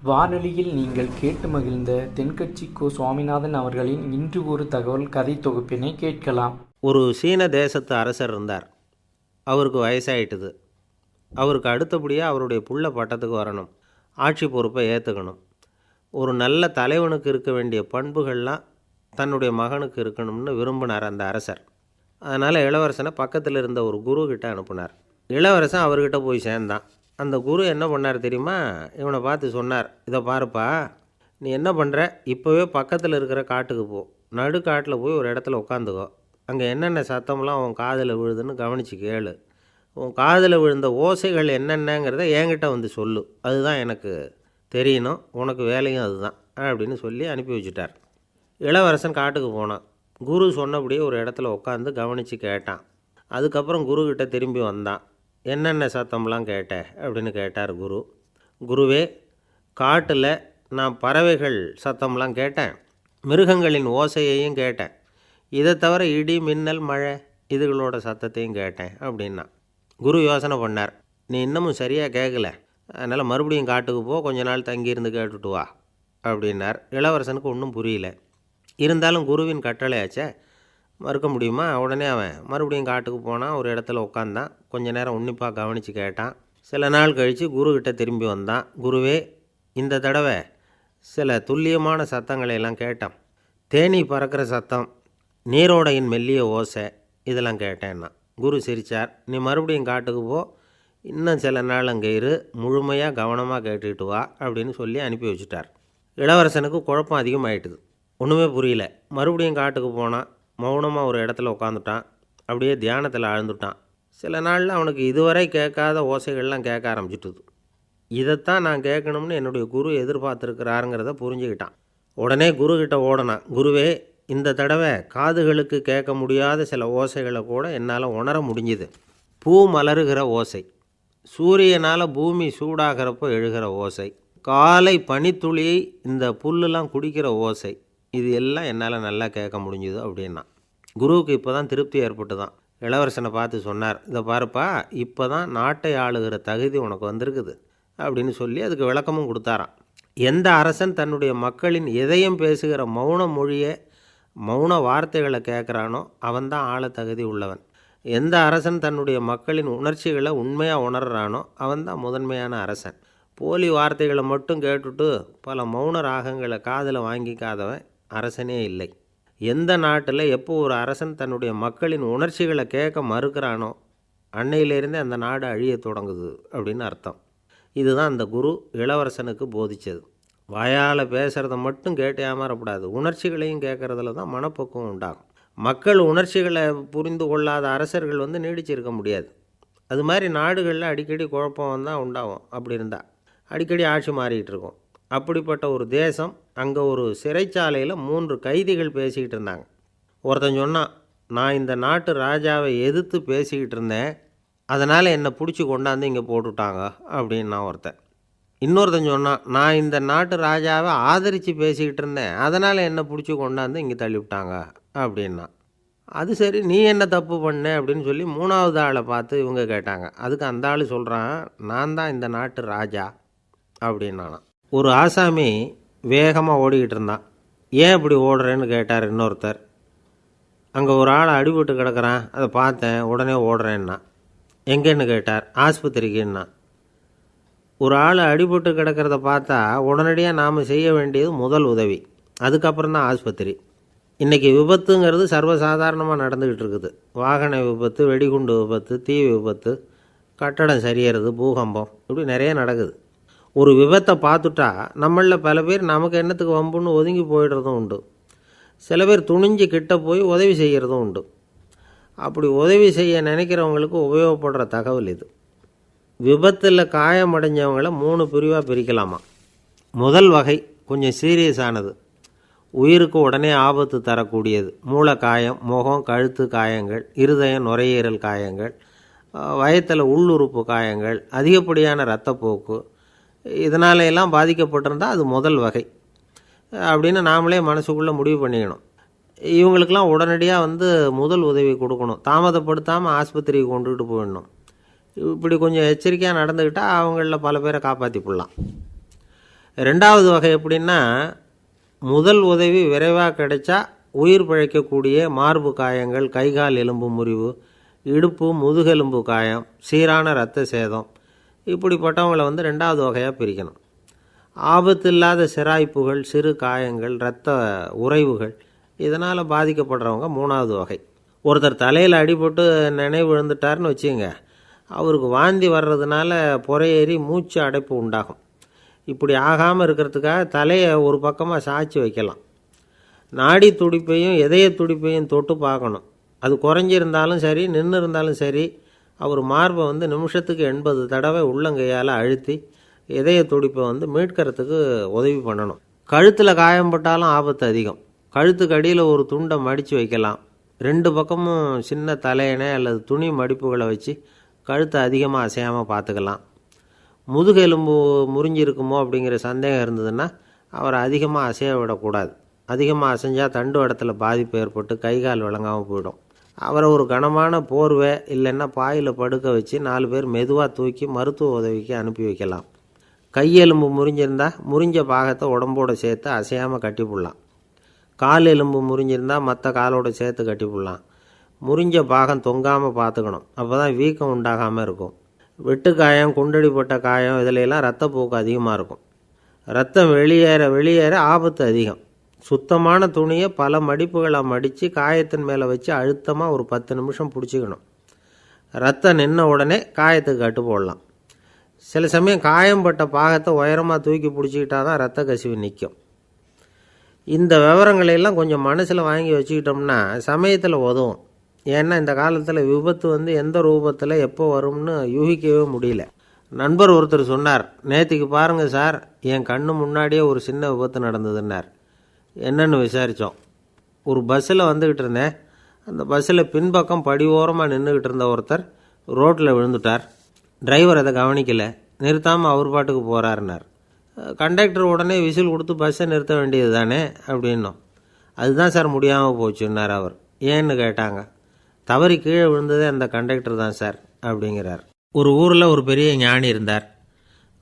வானொலியில் நீங்கள் கேட்டு மகிழ்ந்த தென்கட்சி கோ. சுவாமிநாதன் அவர்களின் இன்று ஒரு தகவல் கதை தொகுப்பினை கேட்கலாம். ஒரு சீன தேசத்து அரசர் இருந்தார். அவருக்கு வயசாயிட்டுது. அவருக்கு அடுத்தபடியாக அவருடைய புள்ள பட்டத்துக்கு வரணும், ஆட்சி பொறுப்பை ஏற்றுக்கணும். ஒரு நல்ல தலைவனுக்கு இருக்க வேண்டிய பண்புகள்லாம் தன்னுடைய மகனுக்கு இருக்கணும்னு விரும்பினார் அந்த அரசர். அதனால் இளவரசனை பக்கத்தில் இருந்த ஒரு குரு கிட்ட அனுப்புனார். இளவரசன் அவர்கிட்ட போய் சேர்ந்தான். அந்த குரு என்ன பண்ணார் தெரியுமா? இவனை பார்த்து சொன்னார், இதை பாருப்பா, நீ என்ன பண்ணுற, இப்போவே பக்கத்தில் இருக்கிற காட்டுக்கு போ, நடுக்காட்டில் போய் ஒரு இடத்துல உட்காந்துக்கோ. அங்கே என்னென்ன சத்தம்லாம் உன் காதில் விழுதுன்னு கவனித்து கேளு. உன் காதில் விழுந்த ஓசைகள் என்னென்னங்கிறத என்கிட்ட வந்து சொல்லு, அதுதான் எனக்கு தெரியணும், உனக்கு வேலையும் அதுதான் அப்படின்னு சொல்லி அனுப்பி வச்சுட்டார். இளவரசன் காட்டுக்கு போனான். குரு சொன்னபடியே ஒரு இடத்துல உட்காந்து கவனித்து கேட்டான். அதுக்கப்புறம் குருக்கிட்ட திரும்பி வந்தான். என்னென்ன சத்தம்லாம் கேட்ட அப்படின்னு கேட்டார் குரு. குருவே, காட்டில் நான் பறவைகள் சத்தம்லாம் கேட்டேன், மிருகங்களின் ஓசையையும் கேட்டேன், இதை தவிர இடி, மின்னல், மழை இதுகளோட சத்தத்தையும் கேட்டேன் அப்படின்னா. குரு யோசனை பண்ணார், நீ இன்னமும் சரியாக கேட்கல, அதனால் மறுபடியும் காட்டுக்கு போ, கொஞ்ச நாள் தங்கியிருந்து கேட்டுட்டு வா அப்படின்னார். இளவரசனுக்கு ஒன்றும் புரியல. இருந்தாலும் குருவின் கட்டளையாச்சே, மறுக்க முடியுமா? உடனே அவன் மறுபடியும் காட்டுக்கு போனான். ஒரு இடத்துல உட்காந்தான். கொஞ்ச நேரம் உன்னிப்பாக கவனித்து கேட்டான். சில நாள் கழித்து குருக்கிட்ட திரும்பி வந்தான். குருவே, இந்த தடவை சில துல்லியமான சத்தங்களை எல்லாம் கேட்டான். தேனீ பறக்கிற சத்தம், நீரோடையின் மெல்லிய ஓசை, இதெல்லாம் கேட்டேன்னா. குரு சிரித்தார். நீ மறுபடியும் காட்டுக்கு போ, இன்னும் சில நாள் அங்கே இரு, முழுமையாக கவனமாக கேட்டுக்கிட்டு வா அப்படின்னு சொல்லி அனுப்பி வச்சுட்டார். இளவரசனுக்கு குழப்பம் அதிகமாகிட்டுது. ஒன்றுமே புரியல. மறுபடியும் காட்டுக்கு போனான். மௌனமாக ஒரு இடத்துல உட்காந்துட்டான். அப்படியே தியானத்தில் ஆழ்ந்துட்டான். சில நாளில் அவனுக்கு இதுவரை கேட்காத ஓசைகள்லாம் கேட்க ஆரம்பிச்சிட்டுது. இதைத்தான் நான் கேட்கணும்னு என்னுடைய குரு எதிர்பார்த்துருக்கிறாருங்கிறத புரிஞ்சுக்கிட்டான். உடனே குருக்கிட்ட ஓடனான். குருவே, இந்த தடவை காதுகளுக்கு கேட்க முடியாத சில ஓசைகளை கூட என்னால் உணர முடிஞ்சுது. பூ மலருகிற ஓசை, சூரியனால் பூமி சூடாகிறப்போ எழுகிற ஓசை, காலை பனித்துளியை இந்த புல்லுலாம் குடிக்கிற ஓசை, இது எல்லாம் என்னால் நல்லா கேட்க முடிஞ்சுது அப்படின்னா. குருவுக்கு இப்போ தான் திருப்தி ஏற்பட்டு தான். இளவரசனை பார்த்து சொன்னார், இதை பாருப்பா, இப்போ தான் நாட்டை ஆளுகிற தகுதி உனக்கு வந்திருக்குது அப்படின்னு சொல்லி அதுக்கு விளக்கமும் கொடுத்தாராம். எந்த அரசன் தன்னுடைய மக்களின் எதையும் பேசுகிற மௌன மொழியை, மௌன வார்த்தைகளை கேட்குறானோ அவன்தான் ஆள தகுதி உள்ளவன். எந்த அரசன் தன்னுடைய மக்களின் உணர்ச்சிகளை உண்மையாக உணர்றானோ அவன்தான் முதன்மையான அரசன். போலி வார்த்தைகளை மட்டும் கேட்டுட்டு பல மௌன ராகங்களை காதில் வாங்கிக்காதவன் அரசனே இல்லை. எந்த நாட்டில் எப்போ ஒரு அரசன் தன்னுடைய மக்களின் உணர்ச்சிகளை கேட்க மறுக்கிறானோ அன்னையிலேருந்தே அந்த நாடு அழிய தொடங்குது அப்படின்னு அர்த்தம். இதுதான் அந்த குரு இளவரசனுக்கு போதித்தது. வாயால் பேசுகிறத மட்டும் கேட்டு ஏமாறக்கூடாது, உணர்ச்சிகளையும் கேட்குறதுல தான் மனப்பக்குவம் உண்டாகும். மக்கள் உணர்ச்சிகளை புரிந்து கொள்ளாத அரசர்கள் நீடிச்சிருக்க முடியாது. அது மாதிரி நாடுகளில் அடிக்கடி குழப்பம் தான் உண்டாகும். அப்படி இருந்தால் அடிக்கடி ஆட்சி மாறிக்கிட்டு இருக்கும். அப்படிப்பட்ட ஒரு தேசம், அங்கே ஒரு சிறைச்சாலையில் 3 கைதிகள் பேசிக்கிட்டு இருந்தாங்க. ஒருத்தன் சொன்னான், நான் இந்த நாட்டு ராஜாவை எதிர்த்து பேசிக்கிட்டு இருந்தேன், அதனால் என்னை பிடிச்சி கொண்டாந்து இங்கே போட்டுவிட்டாங்க அப்படின்னா ஒருத்தன். இன்னொருத்தன் சொன்னான், நான் இந்த நாட்டு ராஜாவை ஆதரித்து பேசிக்கிட்டு இருந்தேன், அதனால் என்னை பிடிச்சி கொண்டாந்து இங்கே தள்ளிவிட்டாங்க அப்படின்னா. அது சரி, நீ என்ன தப்பு பண்ண அப்படின்னு சொல்லி 3வது ஆளை பார்த்து இவங்க கேட்டாங்க. அதுக்கு அந்த ஆள் சொல்கிறான், நான் தான் இந்த நாட்டு ராஜா அப்படின்னானா. ஒரு ஆசாமி வேகமாக ஓடிக்கிட்டு இருந்தான். ஏன் இப்படி ஓடுறேன்னு கேட்டார் இன்னொருத்தர். அங்கே ஒரு ஆள் அடிபட்டு கிடக்கிறான், அதை பார்த்தேன், உடனே ஓடுறேன்னா. எங்கேன்னு கேட்டார். ஆஸ்பத்திரிக்குன்னா. ஒரு ஆள் அடிபட்டு கிடக்கிறத பார்த்தா உடனடியாக நாம் செய்ய வேண்டியது முதல் உதவி, அதுக்கப்புறம் தான் ஆஸ்பத்திரி. இன்றைக்கி விபத்துங்கிறது சர்வசாதாரணமாக நடந்துக்கிட்டு இருக்குது. வாகன விபத்து, வெடிகுண்டு விபத்து, தீ விபத்து, கட்டடம் சரியறது, பூகம்பம், இப்படி நிறைய நடக்குது. ஒரு விபத்தை பார்த்துட்டா நம்மளில் பல பேர் நமக்கு என்னத்துக்கு வம்புன்னு ஒதுங்கி போயிடுறதும் உண்டு. சில பேர் துணிஞ்சு கிட்ட போய் உதவி செய்கிறதும் உண்டு. அப்படி உதவி செய்ய நினைக்கிறவங்களுக்கு உபயோகப்படுற தகவல் இது. விபத்தில் காயமடைஞ்சவங்களை 3 பிரிவாக பிரிக்கலாமா. முதல் வகை கொஞ்சம் சீரியஸானது, உயிருக்கு உடனே ஆபத்து தரக்கூடியது. மூளை காயம், முகம், கழுத்து காயங்கள், இருதயம், நுரையீரல் காயங்கள், வயத்தில் உள்ளுறுப்பு காயங்கள், அதிகப்படியான இரத்தப்போக்கு, இதனால எல்லாம் பாதிக்கப்பட்டிருந்தால் அது முதல் வகை அப்படின்னு நாமளே மனசுக்குள்ளே முடிவு பண்ணிக்கணும். இவங்களுக்கெல்லாம் உடனடியாக முதல் உதவி கொடுக்கணும். தாமதப்படுத்தாமல் ஆஸ்பத்திரிக்கு கொண்டுகிட்டு போயிடணும். இப்படி கொஞ்சம் எச்சரிக்கையாக நடந்துக்கிட்டால் அவங்களில் பல பேரை காப்பாற்றி போடலாம். ரெண்டாவது வகை எப்படின்னா, முதல் உதவி விரைவாக கிடைச்சா உயிர் பிழைக்கக்கூடிய மார்பு காயங்கள், கைகால் எலும்பு முறிவு, இடுப்பு முதுகெலும்பு காயம், சீரான இரத்த சேதம், இப்படிப்பட்டவங்களை வந்து ரெண்டாவது வகையாக பிரிக்கணும். ஆபத்து இல்லாத சிராய்ப்புகள், சிறு காயங்கள், இரத்த உறைவுகள், இதனால் பாதிக்கப்படுறவங்க மூணாவது வகை. ஒருத்தர் தலையில் அடிபட்டு நினைவு விழுந்துட்டார்னு வச்சுங்க, அவருக்கு வாந்தி வர்றதுனால புறையேறி மூச்சு அடைப்பு உண்டாகும். இப்படி ஆகாமல் இருக்கிறதுக்காக தலையை ஒரு பக்கமாக சாய்ச்சி வைக்கலாம். நாடி துடிப்பையும் இதய துடிப்பையும் தொட்டு பார்க்கணும். அது குறைஞ்சிருந்தாலும் சரி, நின்று இருந்தாலும் சரி, அவர் மார்பை வந்து நிமிஷத்துக்கு 80 தடவை உள்ளங்கையால் அழுத்தி இதய துடிப்பை வந்து மீட்கிறதுக்கு உதவி பண்ணணும். கழுத்தில் காயம்பட்டாலும் ஆபத்து அதிகம். கழுத்துக்கு அடியில் ஒரு துண்டை மடித்து வைக்கலாம். 2 பக்கமும் சின்ன தலையணை அல்லது துணி மடிப்புகளை வச்சு கழுத்தை அதிகமாக அசையாமல் பார்த்துக்கலாம். முதுகெலும்பு முறிஞ்சிருக்குமோ அப்படிங்கிற சந்தேகம் இருந்ததுன்னா அவரை அதிகமாக அசைய விடக்கூடாது. அதிகமாக அசைஞ்சால் தண்டு இடத்துல பாதிப்பு ஏற்பட்டு கை கால் விளங்காமல் போயிடும். அவரை ஒரு கனமான போர்வை இல்லைன்னா பாயில் படுக்க வச்சு 4 பேர் மெதுவாக தூக்கி மருத்துவ உதவிக்கு அனுப்பி வைக்கலாம். கையெலும்பு முறிஞ்சிருந்தால் முறிஞ்ச பாகத்தை உடம்போடு சேர்த்து அசையாமல் கட்டி போடலாம். கால் எலும்பு முறிஞ்சிருந்தால் மற்ற காலோடு சேர்த்து கட்டி போடலாம். முறிஞ்ச பாகம் தொங்காமல் பார்த்துக்கணும். அப்போ தான் வீக்கம் உண்டாகாமல் இருக்கும். வெட்டு காயம், குண்டடிப்பட்ட காயம், இதிலெல்லாம் ரத்தப்போக்கு அதிகமாக இருக்கும். ரத்தம் வெளியேற ஆபத்து அதிகம். சுத்தமான துணியை பல மடிப்புகளை மடித்து காயத்தின் மேலே வச்சு அழுத்தமாக ஒரு 10 நிமிஷம் பிடிச்சிக்கணும். ரத்தம் நின்ன உடனே காயத்துக்கு கட்டு போடலாம். சில சமயம் காயம்பட்ட பாகத்தை உயரமாக தூக்கி பிடிச்சிக்கிட்டா தான் ரத்த கசிவு நிற்கும். இந்த விவரங்களையெல்லாம் கொஞ்சம் மனசில் வாங்கி வச்சுக்கிட்டோம்னா சமயத்தில் உதவும். ஏன்னா இந்த காலத்தில் விபத்து வந்து எந்த ரூபத்தில் எப்போ வரும்னு யூகிக்கவே முடியல. நண்பர் ஒருத்தர் சொன்னார், நேற்றுக்கு பாருங்கள் சார், என் கண்ணு முன்னாடியே ஒரு சின்ன விபத்து நடந்ததுன்னார். என்னன்னு விசாரித்தோம். ஒரு பஸ்ஸில் வந்துக்கிட்டு இருந்தேன். அந்த பஸ்ஸில் பின்பக்கம் படி ஓரமாக நின்றுக்கிட்டு இருந்த ஒருத்தர் ரோட்டில் விழுந்துட்டார். டிரைவர் அதை கவனிக்கலை, நிறுத்தாமல் அவர் பாட்டுக்கு போகிறாருன்னார். கண்டக்டர் உடனே விசில் கொடுத்து பஸ்ஸை நிறுத்த வேண்டியது தானே அப்படின்னோம். அதுதான் சார் முடியாமல் போச்சுன்னார் அவர். ஏன்னு கேட்டாங்க. தவறி கீழே விழுந்ததே அந்த கண்டக்டர் தான் சார் அப்படிங்கிறார். ஒரு ஊரில் ஒரு பெரிய ஞானி இருந்தார்.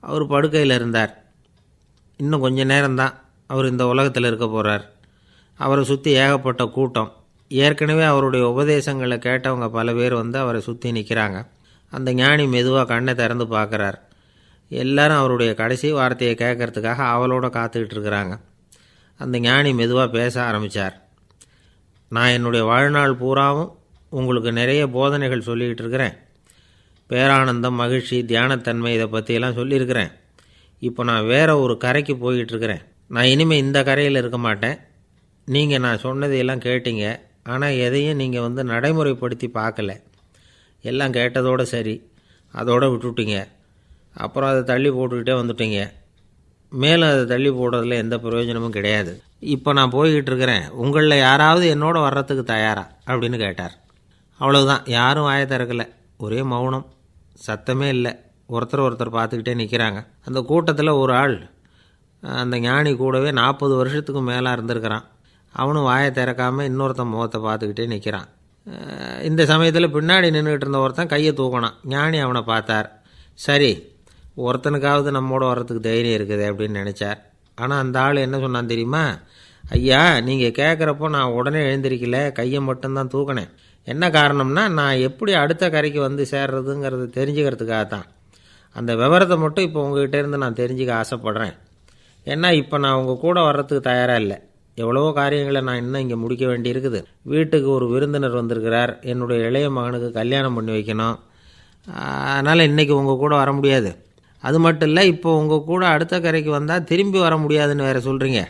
அவர் படுக்கையில் இருந்தார். இன்னும் கொஞ்ச நேரம்தான் அவர் இந்த உலகத்தில் இருக்க போகிறார். அவரை சுற்றி ஏகப்பட்ட கூட்டம். ஏற்கனவே அவருடைய உபதேசங்களை கேட்டவங்க பல பேர் வந்து அவரை சுற்றி நிற்கிறாங்க. அந்த ஞானி மெதுவாக கண்ணை திறந்து பார்க்குறார். எல்லாரும் அவருடைய கடைசி வார்த்தையை கேட்கறதுக்காக அவளோட காத்துக்கிட்டு இருக்கிறாங்க. அந்த ஞானி மெதுவாக பேச ஆரம்பித்தார். நான் என்னுடைய வாழ்நாள் பூராவும் உங்களுக்கு நிறைய போதனைகள் சொல்லிக்கிட்டு இருக்கிறேன். பேரானந்தம், மகிழ்ச்சி, தியானத்தன்மை, இதை பற்றியெல்லாம் சொல்லியிருக்கிறேன். இப்போ நான் வேறு ஒரு கரைக்கு போய்கிட்டுருக்கிறேன். நான் இனிமேல் இந்த கரையில் இருக்க மாட்டேன். நீங்கள் நான் சொன்னதையெல்லாம் கேட்டீங்க, ஆனால் எதையும் நீங்கள் வந்து நடைமுறைப்படுத்தி பார்க்கல. எல்லாம் கேட்டதோடு சரி, அதோடு விட்டுவிட்டீங்க. அப்புறம் அதை தள்ளி போட்டுக்கிட்டே வந்துட்டீங்க. மேலும் அதை தள்ளி போடுறதுல எந்த பிரயோஜனமும் கிடையாது. இப்போ நான் போய்கிட்டு இருக்கிறேன். உங்களில் யாராவது என்னோட வர்றதுக்கு தயாரா அப்படின்னு கேட்டார். அவ்வளவுதான். யாரும் வாயை திறக்கலை. ஒரே மௌனம், சத்தமே இல்லை. ஒருத்தர் பார்த்துக்கிட்டே நிற்கிறாங்க. அந்த கூட்டத்தில் ஒரு ஆள் அந்த ஞானி கூடவே 40 வருஷத்துக்கு மேலே இருந்திருக்கிறான். அவனும் வாயை திறக்காமல் இன்னொருத்தன் முகத்தை பார்த்துக்கிட்டே நிற்கிறான். இந்த சமயத்தில் பின்னாடி நின்றுக்கிட்டு இருந்த ஒருத்தன் கையை தூக்கினான். ஞானி அவனை பார்த்தார். சரி, ஒருத்தனுக்காவது நம்மோட வர்றதுக்கு தைரியம் இருக்குது அப்படின்னு நினச்சார். ஆனால் அந்த ஆள் என்ன சொன்னான் தெரியுமா? ஐயா, நீங்கள் கேட்குறப்போ நான் உடனே எழுந்திருக்கல, கையை மட்டும்தான் தூக்கினேன். என்ன காரணம்னா, நான் எப்படி அடுத்த கரைக்கு வந்து சேர்றதுங்கிறத தெரிஞ்சுக்கிறதுக்காக தான். அந்த விவரத்தை மட்டும் இப்போ உங்ககிட்ட இருந்து நான் தெரிஞ்சுக்க ஆசைப்பட்றேன். ஏன்னா இப்போ நான் உங்கள் கூட வர்றதுக்கு தயாராக இல்லை. எவ்வளவோ காரியங்களை நான் இன்னும் இங்கே முடிக்க வேண்டியிருக்குது. வீட்டுக்கு ஒரு விருந்தினர் வந்திருக்கிறார். என்னுடைய இளைய மகனுக்கு கல்யாணம் பண்ணி வைக்கணும். அதனால் இன்றைக்கி உங்கள் கூட வர முடியாது. அது மட்டும் இல்லை, இப்போ உங்கள் கூட அடுத்த கரைக்கு வந்தால் திரும்பி வர முடியாதுன்னு வேறு சொல்கிறீங்க.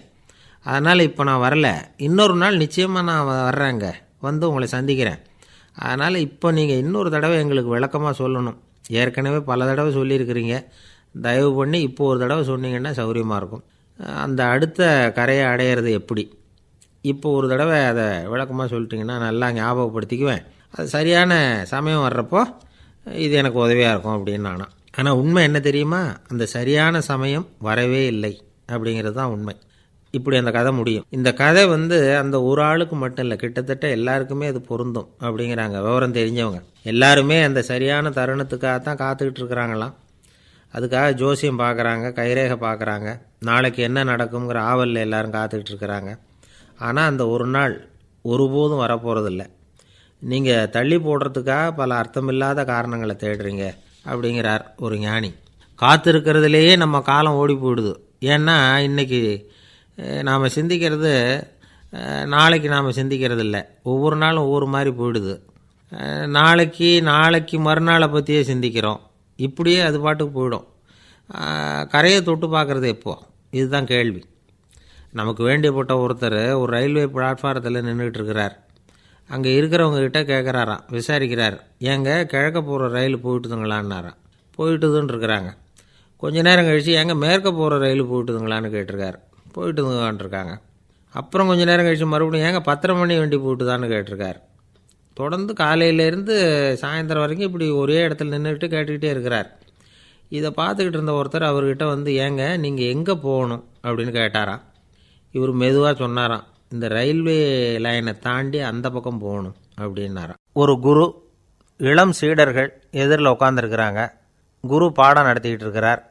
அதனால் இப்போ நான் வரல. இன்னொரு நாள் நிச்சயமாக நான் வர்றேங்க, வந்து உங்களை சந்திக்கிறேன். அதனால் இப்போ நீங்கள் இன்னொரு தடவை எங்களுக்கு விளக்கமாக சொல்லணும். ஏற்கனவே பல தடவை சொல்லியிருக்கிறீங்க. தயவு பண்ணி இப்போ ஒரு தடவை சொன்னீங்கன்னா சௌகரியமாக இருக்கும். அந்த அடுத்த கரையை அடையிறது எப்படி? இப்போ ஒரு தடவை அதை விளக்கமாக சொல்லிட்டிங்கன்னா நல்லா ஞாபகப்படுத்திக்குவேன். அது சரியான சமயம் வர்றப்போ இது எனக்கு உதவியாக இருக்கும் அப்படின்னு நானா. ஆனால் உண்மை என்ன தெரியுமா? அந்த சரியான சமயம் வரவே இல்லை அப்படிங்கிறது தான் உண்மை. இப்படி அந்த கதை முடியும். இந்த கதை வந்து அந்த ஒரு ஆளுக்கு மட்டும் இல்லை, கிட்டத்தட்ட எல்லாருக்குமே அது பொருந்தும் அப்படிங்கிறாங்க விவரம் தெரிஞ்சவங்க. எல்லாருமே அந்த சரியான தருணத்துக்காக தான் காத்துக்கிட்டு இருக்கிறாங்களாம். அதுக்காக ஜோசியம் பார்க்குறாங்க, கைரேகை பார்க்குறாங்க, நாளைக்கு என்ன நடக்குங்கிற ஆவலில் எல்லோரும் காத்துக்கிட்டு இருக்கிறாங்க. ஆனால் அந்த ஒரு நாள் ஒருபோதும் வரப்போகிறதில்ல. நீங்கள் தள்ளி போடுறதுக்காக பல அர்த்தமில்லாத காரணங்களை தேடுறீங்க அப்படிங்கிறார் ஒரு ஞானி. காத்திருக்கிறதுலேயே நம்ம காலம் ஓடி போயிடுது. ஏன்னா இன்றைக்கி நாம் சிந்திக்கிறது நாளைக்கு நாம் சிந்திக்கிறது இல்லை. ஒவ்வொரு நாளும் ஒவ்வொரு மாதிரி போயிடுது. நாளைக்கு மறுநாளை பற்றியே சிந்திக்கிறோம். இப்படியே அது பாட்டுக்கு போயிடும். கரையை தொட்டு பார்க்குறது எப்போ? இதுதான் கேள்வி. நமக்கு வேண்டியப்பட்ட ஒருத்தர் ஒரு ரயில்வே பிளாட்ஃபாரத்தில் நின்றுக்கிட்டு இருக்கிறார். அங்கே இருக்கிறவங்கக்கிட்ட கேட்குறாராம், விசாரிக்கிறார், ஏங்க கிழக்க போகிற ரயில் போயிட்டுதுங்களான்னாராம். போயிட்டுதுன்னு இருக்கிறாங்க. கொஞ்ச நேரம் கழித்து ஏங்க மேற்க போகிற ரயில் போயிட்டுதுங்களான்னு கேட்டிருக்காரு. போயிட்டுதுங்களான் இருக்காங்க. அப்புறம் கொஞ்சம் நேரம் கழித்து மறுபடியும் ஏங்க 10:30 மணி வண்டி போயிட்டுதான்னு கேட்டிருக்கார். தொடர்ந்து காலையிலேருந்து சாயந்தரம் வரைக்கும் இப்படி ஒரே இடத்துல நின்றுக்கிட்டு கேட்டுக்கிட்டே இருக்கிறார். இதை பார்த்துக்கிட்டு இருந்த ஒருத்தர் அவர்கிட்ட வந்து, ஏங்க நீங்கள் எங்கே போகணும் அப்படின்னு கேட்டாராம். இவர் மெதுவாக சொன்னாராம், இந்த ரயில்வே லைனை தாண்டி அந்த பக்கம் போகணும் அப்படின்னாராம். ஒரு குரு, இளம் சீடர்கள் எதிரில் உட்காந்துருக்கிறாங்க. குரு பாடம் நடத்திக்கிட்டு இருக்கிறார்.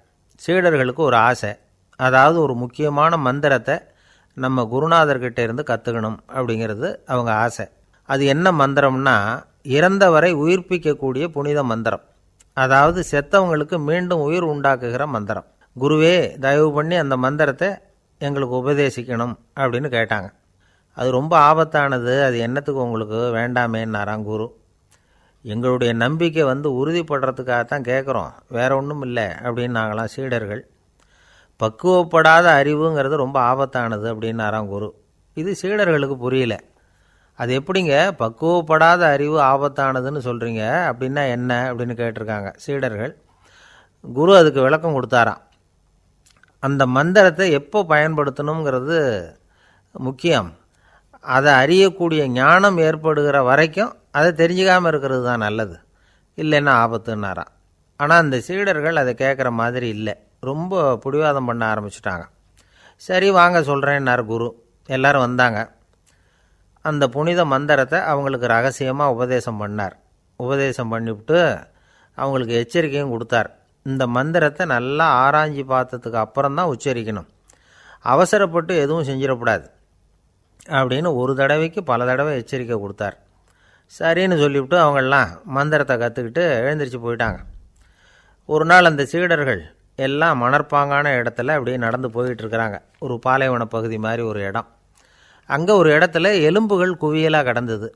சீடர்களுக்கு ஒரு ஆசை, அதாவது ஒரு முக்கியமான மந்திரத்தை நம்ம குருநாதர்கிட்ட இருந்து கற்றுக்கணும் அப்படிங்கிறது அவங்க ஆசை. அது என்ன மந்திரம்னா, இறந்தவரை உயிர்ப்பிக்கக்கூடிய புனித மந்திரம். அதாவது செத்தவங்களுக்கு மீண்டும் உயிர் உண்டாக்குகிற மந்திரம். குருவே, தயவு பண்ணி அந்த மந்திரத்தை எங்களுக்கு உபதேசிக்கணும் அப்படின்னு கேட்டாங்க. அது ரொம்ப ஆபத்தானது, அது என்னத்துக்கு உங்களுக்கு வேண்டாமேன்னாராம் குரு. எங்களுடைய நம்பிக்கை உறுதிப்படுறதுக்காகத்தான் கேட்குறோம், வேற ஒன்றும் இல்லை அப்படின்னாங்களாம் சீடர்கள். பக்குவப்படாத அறிவுங்கிறது ரொம்ப ஆபத்தானது அப்படின்னாராம் குரு. இது சீடர்களுக்கு புரியல. அது எப்படிங்க பக்குவப்படாத அறிவு ஆபத்தானதுன்னு சொல்கிறீங்க, அப்படின்னா என்ன அப்படின்னு கேட்டிருக்காங்க சீடர்கள். குரு அதுக்கு விளக்கம் கொடுத்தாராம். அந்த மந்திரத்தை எப்போ பயன்படுத்தணுங்கிறது முக்கியம். அதை அறியக்கூடிய ஞானம் ஏற்படுகிற வரைக்கும் அதை தெரிஞ்சுக்காமல் இருக்கிறது தான் நல்லது, இல்லைன்னா ஆபத்துன்னாராம். ஆனால் அந்த சீடர்கள் அதை கேட்குற மாதிரி இல்லை, ரொம்ப பிடிவாதம் பண்ண ஆரம்பிச்சுட்டாங்க. சரி வாங்க சொல்கிறேன்னார் குரு. எல்லோரும் வந்தாங்க. அந்த புனித மந்திரத்தை அவங்களுக்கு ரகசியமாக உபதேசம் பண்ணார். உபதேசம் பண்ணிவிட்டு அவங்களுக்கு எச்சரிக்கையும் கொடுத்தார். இந்த மந்திரத்தை நல்லா ஆராய்ச்சி பார்த்ததுக்கு அப்புறம்தான் உச்சரிக்கணும், அவசரப்பட்டு எதுவும் செஞ்சிடக்கூடாது அப்படின்னு ஒரு தடவைக்கு பல தடவை எச்சரிக்கை கொடுத்தார். சரின்னு சொல்லிவிட்டு அவங்கெல்லாம் மந்திரத்தை கற்றுக்கிட்டு எழுந்திரிச்சு போயிட்டாங்க. ஒரு நாள் அந்த சீடர்கள் எல்லாம் மணற்பாங்கான இடத்துல அப்படியே நடந்து போயிட்டுருக்கிறாங்க. ஒரு பாலைவன பகுதி மாதிரி ஒரு இடம். அங்கே ஒரு இடத்துல எலும்புகள் குவியலாக கிடந்தது.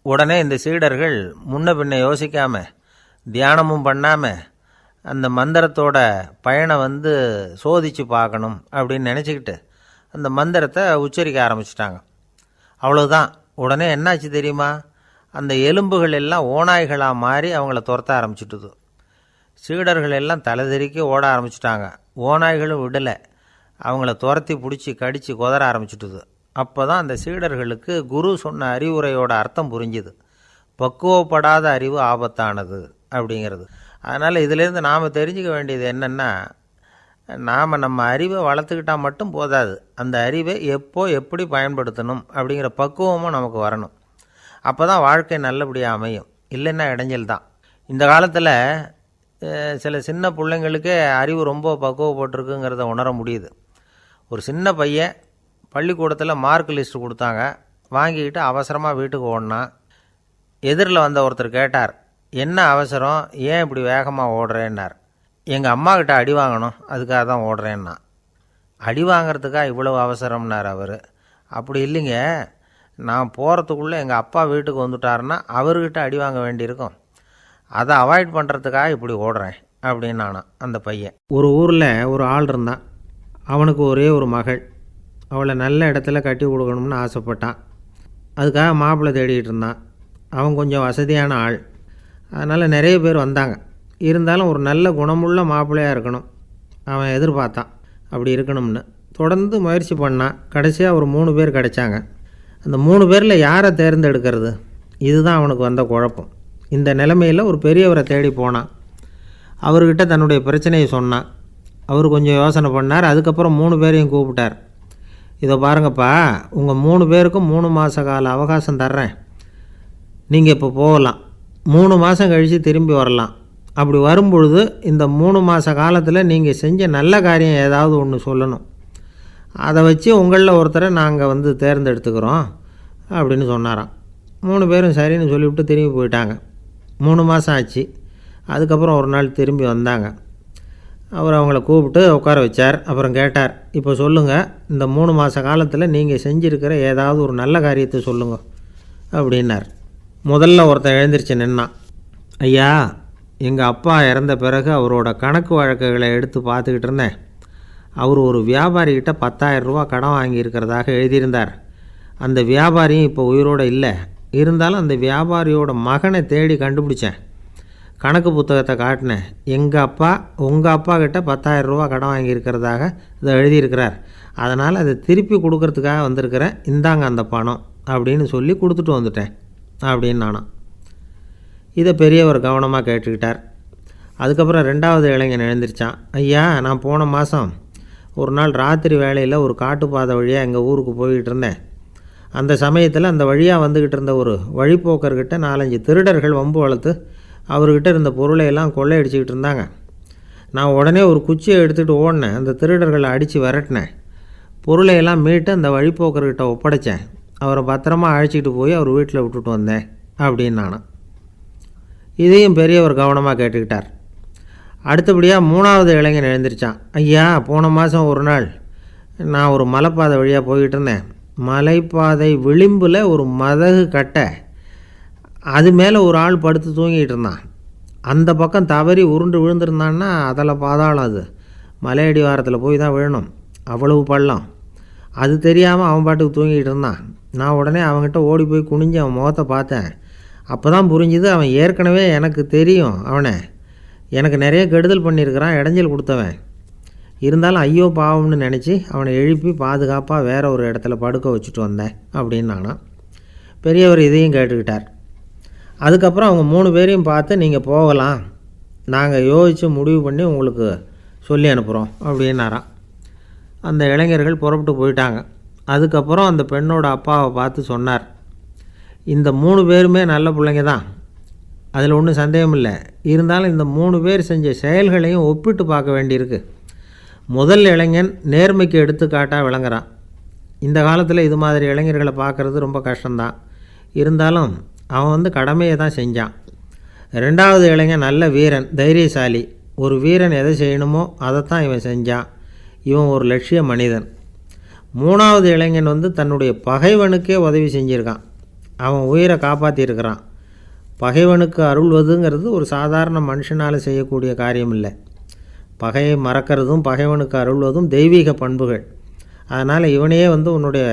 உடனே இந்த சீடர்கள் முன்ன பின்ன யோசிக்காமல், தியானமும் பண்ணாமல், அந்த மந்திரத்தோட பயனை சோதித்து பார்க்கணும் அப்படின்னு நினச்சிக்கிட்டு அந்த மந்திரத்தை உச்சரிக்க ஆரம்பிச்சிட்டாங்க. அவ்வளோதான். உடனே என்னாச்சு தெரியுமா? அந்த எலும்புகள் எல்லாம் ஓநாய்களாக மாறி அவங்கள துரத்த ஆரம்பிச்சுட்டுது. சீடர்கள் எல்லாம் தலைதெறிக்க ஓட ஆரம்பிச்சிட்டாங்க. ஓநாய்களும் விடலை, அவங்கள துரத்தி பிடிச்சி கடித்து கொதற ஆரம்பிச்சுட்டுது. அப்போ தான் அந்த சீடர்களுக்கு குரு சொன்ன அறிவுரையோட அர்த்தம் புரிஞ்சுது. பக்குவப்படாத அறிவு ஆபத்தானது அப்படிங்கிறது. அதனால் இதிலேருந்து நாம் தெரிஞ்சுக்க வேண்டியது என்னென்னா, நாம் நம்ம அறிவை வளர்த்துக்கிட்டால் மட்டும் போதாது, அந்த அறிவை எப்போ எப்படி பயன்படுத்தணும் அப்படிங்கிற பக்குவமும் நமக்கு வரணும். அப்போ தான் வாழ்க்கை நல்லபடியாக அமையும், இல்லைன்னா இடைஞ்சல் தான். இந்த காலத்தில் சில சின்ன பிள்ளைங்களுக்கே அறிவு ரொம்ப பக்குவப்பட்டிருக்குங்கிறத உணர முடியுது. ஒரு சின்ன பையன் பள்ளிக்கூடத்தில் மார்க் லிஸ்ட்டு கொடுத்தாங்க, வாங்கிக்கிட்டு அவசரமாக வீட்டுக்கு ஓடினான். எதிரில் வந்த ஒருத்தர் கேட்டார், என்ன அவசரம், ஏன் இப்படி வேகமாக ஓடுறேன்னார். எங்கள் அம்மா கிட்ட அடி வாங்கணும், அதுக்காக தான் ஓடுறேன்னா. அடி வாங்கிறதுக்காக இவ்வளவு அவசரம்னார் அவர். அப்படி இல்லைங்க, நான் போகிறதுக்குள்ளே எங்கள் அப்பா வீட்டுக்கு வந்துட்டாருன்னா அவர்கிட்ட அடி வாங்க வேண்டியிருக்கும், அதை அவாய்ட் பண்ணுறதுக்காக இப்படி ஓடுறேன் அப்படின்னு நானான் அந்த பையன். ஒரு ஊரில் ஒரு ஆள் இருந்தான். அவனுக்கு ஒரே ஒரு மகள். அவளை நல்ல இடத்துல கட்டி கொடுக்கணும்னு ஆசைப்பட்டான். அதுக்காக மாப்பிள்ளை தேடிக்கிட்டு இருந்தான். அவன் கொஞ்சம் வசதியான ஆள், அதனால் நிறைய பேர் வந்தாங்க. இருந்தாலும் ஒரு நல்ல குணமுள்ள மாப்பிள்ளையாக இருக்கணும் அவன் எதிர்பார்த்தான். அப்படி இருக்கணும்னு தொடர்ந்து முயற்சி பண்ணான். கடைசியாக ஒரு 3 பேர் கிடைச்சாங்க. அந்த 3 பேரில் யாரை தேர்ந்தெடுக்கிறது, இதுதான் அவனுக்கு வந்த குழப்பம். இந்த நிலைமையில் ஒரு பெரியவரை தேடி போனான். அவர்கிட்ட தன்னுடைய பிரச்சனையை சொன்னான். அவர் கொஞ்சம் யோசனை பண்ணார். அதுக்கப்புறம் 3 பேரையும் கூப்பிட்டார். இதை பாருங்கப்பா, உங்கள் 3 பேருக்கும் 3 மாத கால அவகாசம் தர்றேன், நீங்கள் இப்போ போகலாம். 3 மாதம் கழித்து திரும்பி வரலாம். அப்படி வரும்பொழுது இந்த 3 மாத காலத்தில் நீங்கள் செஞ்ச நல்ல காரியம் ஏதாவது ஒன்று சொல்லணும். அதை வச்சு உங்களில் ஒருத்தரை நாங்கள் தேர்ந்தெடுத்துக்கிறோம் அப்படின்னு சொன்னாராம். 3 பேரும் சரின்னு சொல்லிவிட்டு திரும்பி போயிட்டாங்க. 3 மாதம் ஆச்சு. அதுக்கப்புறம் ஒரு நாள் திரும்பி வந்தாங்க. அவர் அவங்கள கூப்பிட்டு உட்கார வச்சார். அப்புறம் கேட்டார், இப்போ சொல்லுங்கள், இந்த 3 மாத காலத்தில் நீங்கள் செஞ்சுருக்கிற ஏதாவது ஒரு நல்ல காரியத்தை சொல்லுங்க அப்படின்னார். முதல்ல ஒருத்தன் எழுந்திரிச்சு நின்னான். ஐயா, எங்கள் அப்பா இறந்த பிறகு அவரோட கணக்கு வழக்குகளை எடுத்து பார்த்துக்கிட்டு இருந்தேன். அவர் ஒரு வியாபாரிகிட்ட 10,000 ரூபா கடன் வாங்கியிருக்கிறதாக எழுதியிருந்தார். அந்த வியாபாரியும் இப்போ உயிரோடு இல்லை. இருந்தாலும் அந்த வியாபாரியோட மகனை தேடி கண்டுபிடிச்சேன். கணக்கு புத்தகத்தை காட்டினேன். உங்கள் அப்பா கிட்ட 10,000 ரூபா கடன் வாங்கியிருக்கிறதாக இதை எழுதியிருக்கிறார். அதனால் அதை திருப்பி கொடுக்கறதுக்காக வந்திருக்கிறேன். இந்தாங்க அந்த பணம் அப்படின்னு சொல்லி கொடுத்துட்டு வந்துட்டேன் அப்படின்னு நானும். இதை பெரியவர் கவனமாக கேட்டுக்கிட்டார். அதுக்கப்புறம் 2வது இளைஞன் எழுந்திரிச்சான். ஐயா, நான் போன மாதம் ஒரு நாள் ராத்திரி வேளையில் ஒரு காட்டுப்பாதை வழியாக எங்கள் ஊருக்கு போய்கிட்டு இருந்தேன். அந்த சமயத்தில் அந்த வழியாக வந்துக்கிட்டு இருந்த ஒரு வழிப்போக்கர்கிட்ட 4-5 திருடர்கள் வம்பு வளர்த்து அவர்கிட்ட இருந்த பொருளை எல்லாம் கொள்ளையடிச்சிக்கிட்டு இருந்தாங்க. நான் உடனே ஒரு குச்சியை எடுத்துகிட்டு ஓடினேன். அந்த திருடர்களை அடித்து விரட்டினேன். பொருளையெல்லாம் மீட்டு அந்த வழிப்போக்கர்கிட்ட ஒப்படைச்சேன். அவரை பத்திரமா அழைச்சிக்கிட்டு போய் அவர் வீட்டில் விட்டுட்டு வந்தேன் அப்படின்னு நானும். இதையும் பெரியவர் கவனமாக கேட்டுக்கிட்டார். அடுத்தபடியாக 3வது இளைஞன் எழுந்திரிச்சான். ஐயா, போன மாதம் ஒரு நாள் நான் ஒரு மலைப்பாதை வழியாக போய்கிட்டு இருந்தேன். மலைப்பாதை விளிம்பில் ஒரு மதகு கட்டை, அது மேலே ஒரு ஆள் படுத்து தூங்கிட்டு இருந்தான். அந்த பக்கம் தவறி உருண்டு விழுந்திருந்தான்னா அதில் பாதாளம். அது மலையடி வாரத்தில் போய் தான் விழணும். அவ்வளவு பள்ளம். அது தெரியாமல் அவன் பாட்டுக்கு தூங்கிட்டு இருந்தான். நான் உடனே அவன்கிட்ட ஓடி போய் குனிஞ்சு அவன் முகத்தை பார்த்தேன். அப்போ தான் புரிஞ்சுது, அவன் ஏற்கனவே எனக்கு தெரியும். அவனை எனக்கு நிறைய கெடுதல் பண்ணியிருக்கிறான், இடைஞ்சல் கொடுத்தவன். இருந்தாலும் ஐயோ பாவம்னு நினச்சி அவனை எழுப்பி பாதுகாப்பாக வேறு ஒரு இடத்துல படுக்க வச்சுட்டு வந்தேன் அப்படின்னு நானும். பெரியவர் இதையும் கேட்டுக்கிட்டார். அதுக்கப்புறம் அவங்க 3 பேரையும் பார்த்து, நீங்கள் போகலாம், நாங்கள் யோசித்து முடிவு பண்ணி உங்களுக்கு சொல்லி அனுப்புகிறோம் அப்படின்னாராம். அந்த இளைஞர்கள் புறப்பட்டு போயிட்டாங்க. அதுக்கப்புறம் அந்த பெண்ணோட அப்பாவை பார்த்து சொன்னார், இந்த 3 பேருமே நல்ல பிள்ளைங்க தான், அதில் ஒன்றும் சந்தேகம் இல்லை. இருந்தாலும் இந்த 3 பேர் செஞ்ச செயல்களையும் ஒப்பிட்டு பார்க்க வேண்டியிருக்கு. முதல் இளைஞன் நேர்மைக்கு எடுத்துக்காட்டாக விளங்குறான். இந்த காலத்தில் இது மாதிரி இளைஞர்களை பார்க்குறது ரொம்ப கஷ்டம்தான். இருந்தாலும் அவன் கடமையை தான் செஞ்சான். 2வது இளைஞன் நல்ல வீரன், தைரியசாலி. ஒரு வீரன் எதை செய்யணுமோ அதைத்தான் இவன் செஞ்சான். இவன் ஒரு லட்சிய மனிதன். 3வது இளைஞன் தன்னுடைய பகைவனுக்கே உதவி செஞ்சுருக்கான். அவன் உயிரை காப்பாற்றியிருக்கிறான். பகைவனுக்கு அருள்வதுங்கிறது ஒரு சாதாரண மனுஷனால் செய்யக்கூடிய காரியம் இல்லை. பகையை மறக்கிறதும் பகைவனுக்கு அருள்வதும் தெய்வீக பண்புகள். அதனால் இவனையே உன்னுடைய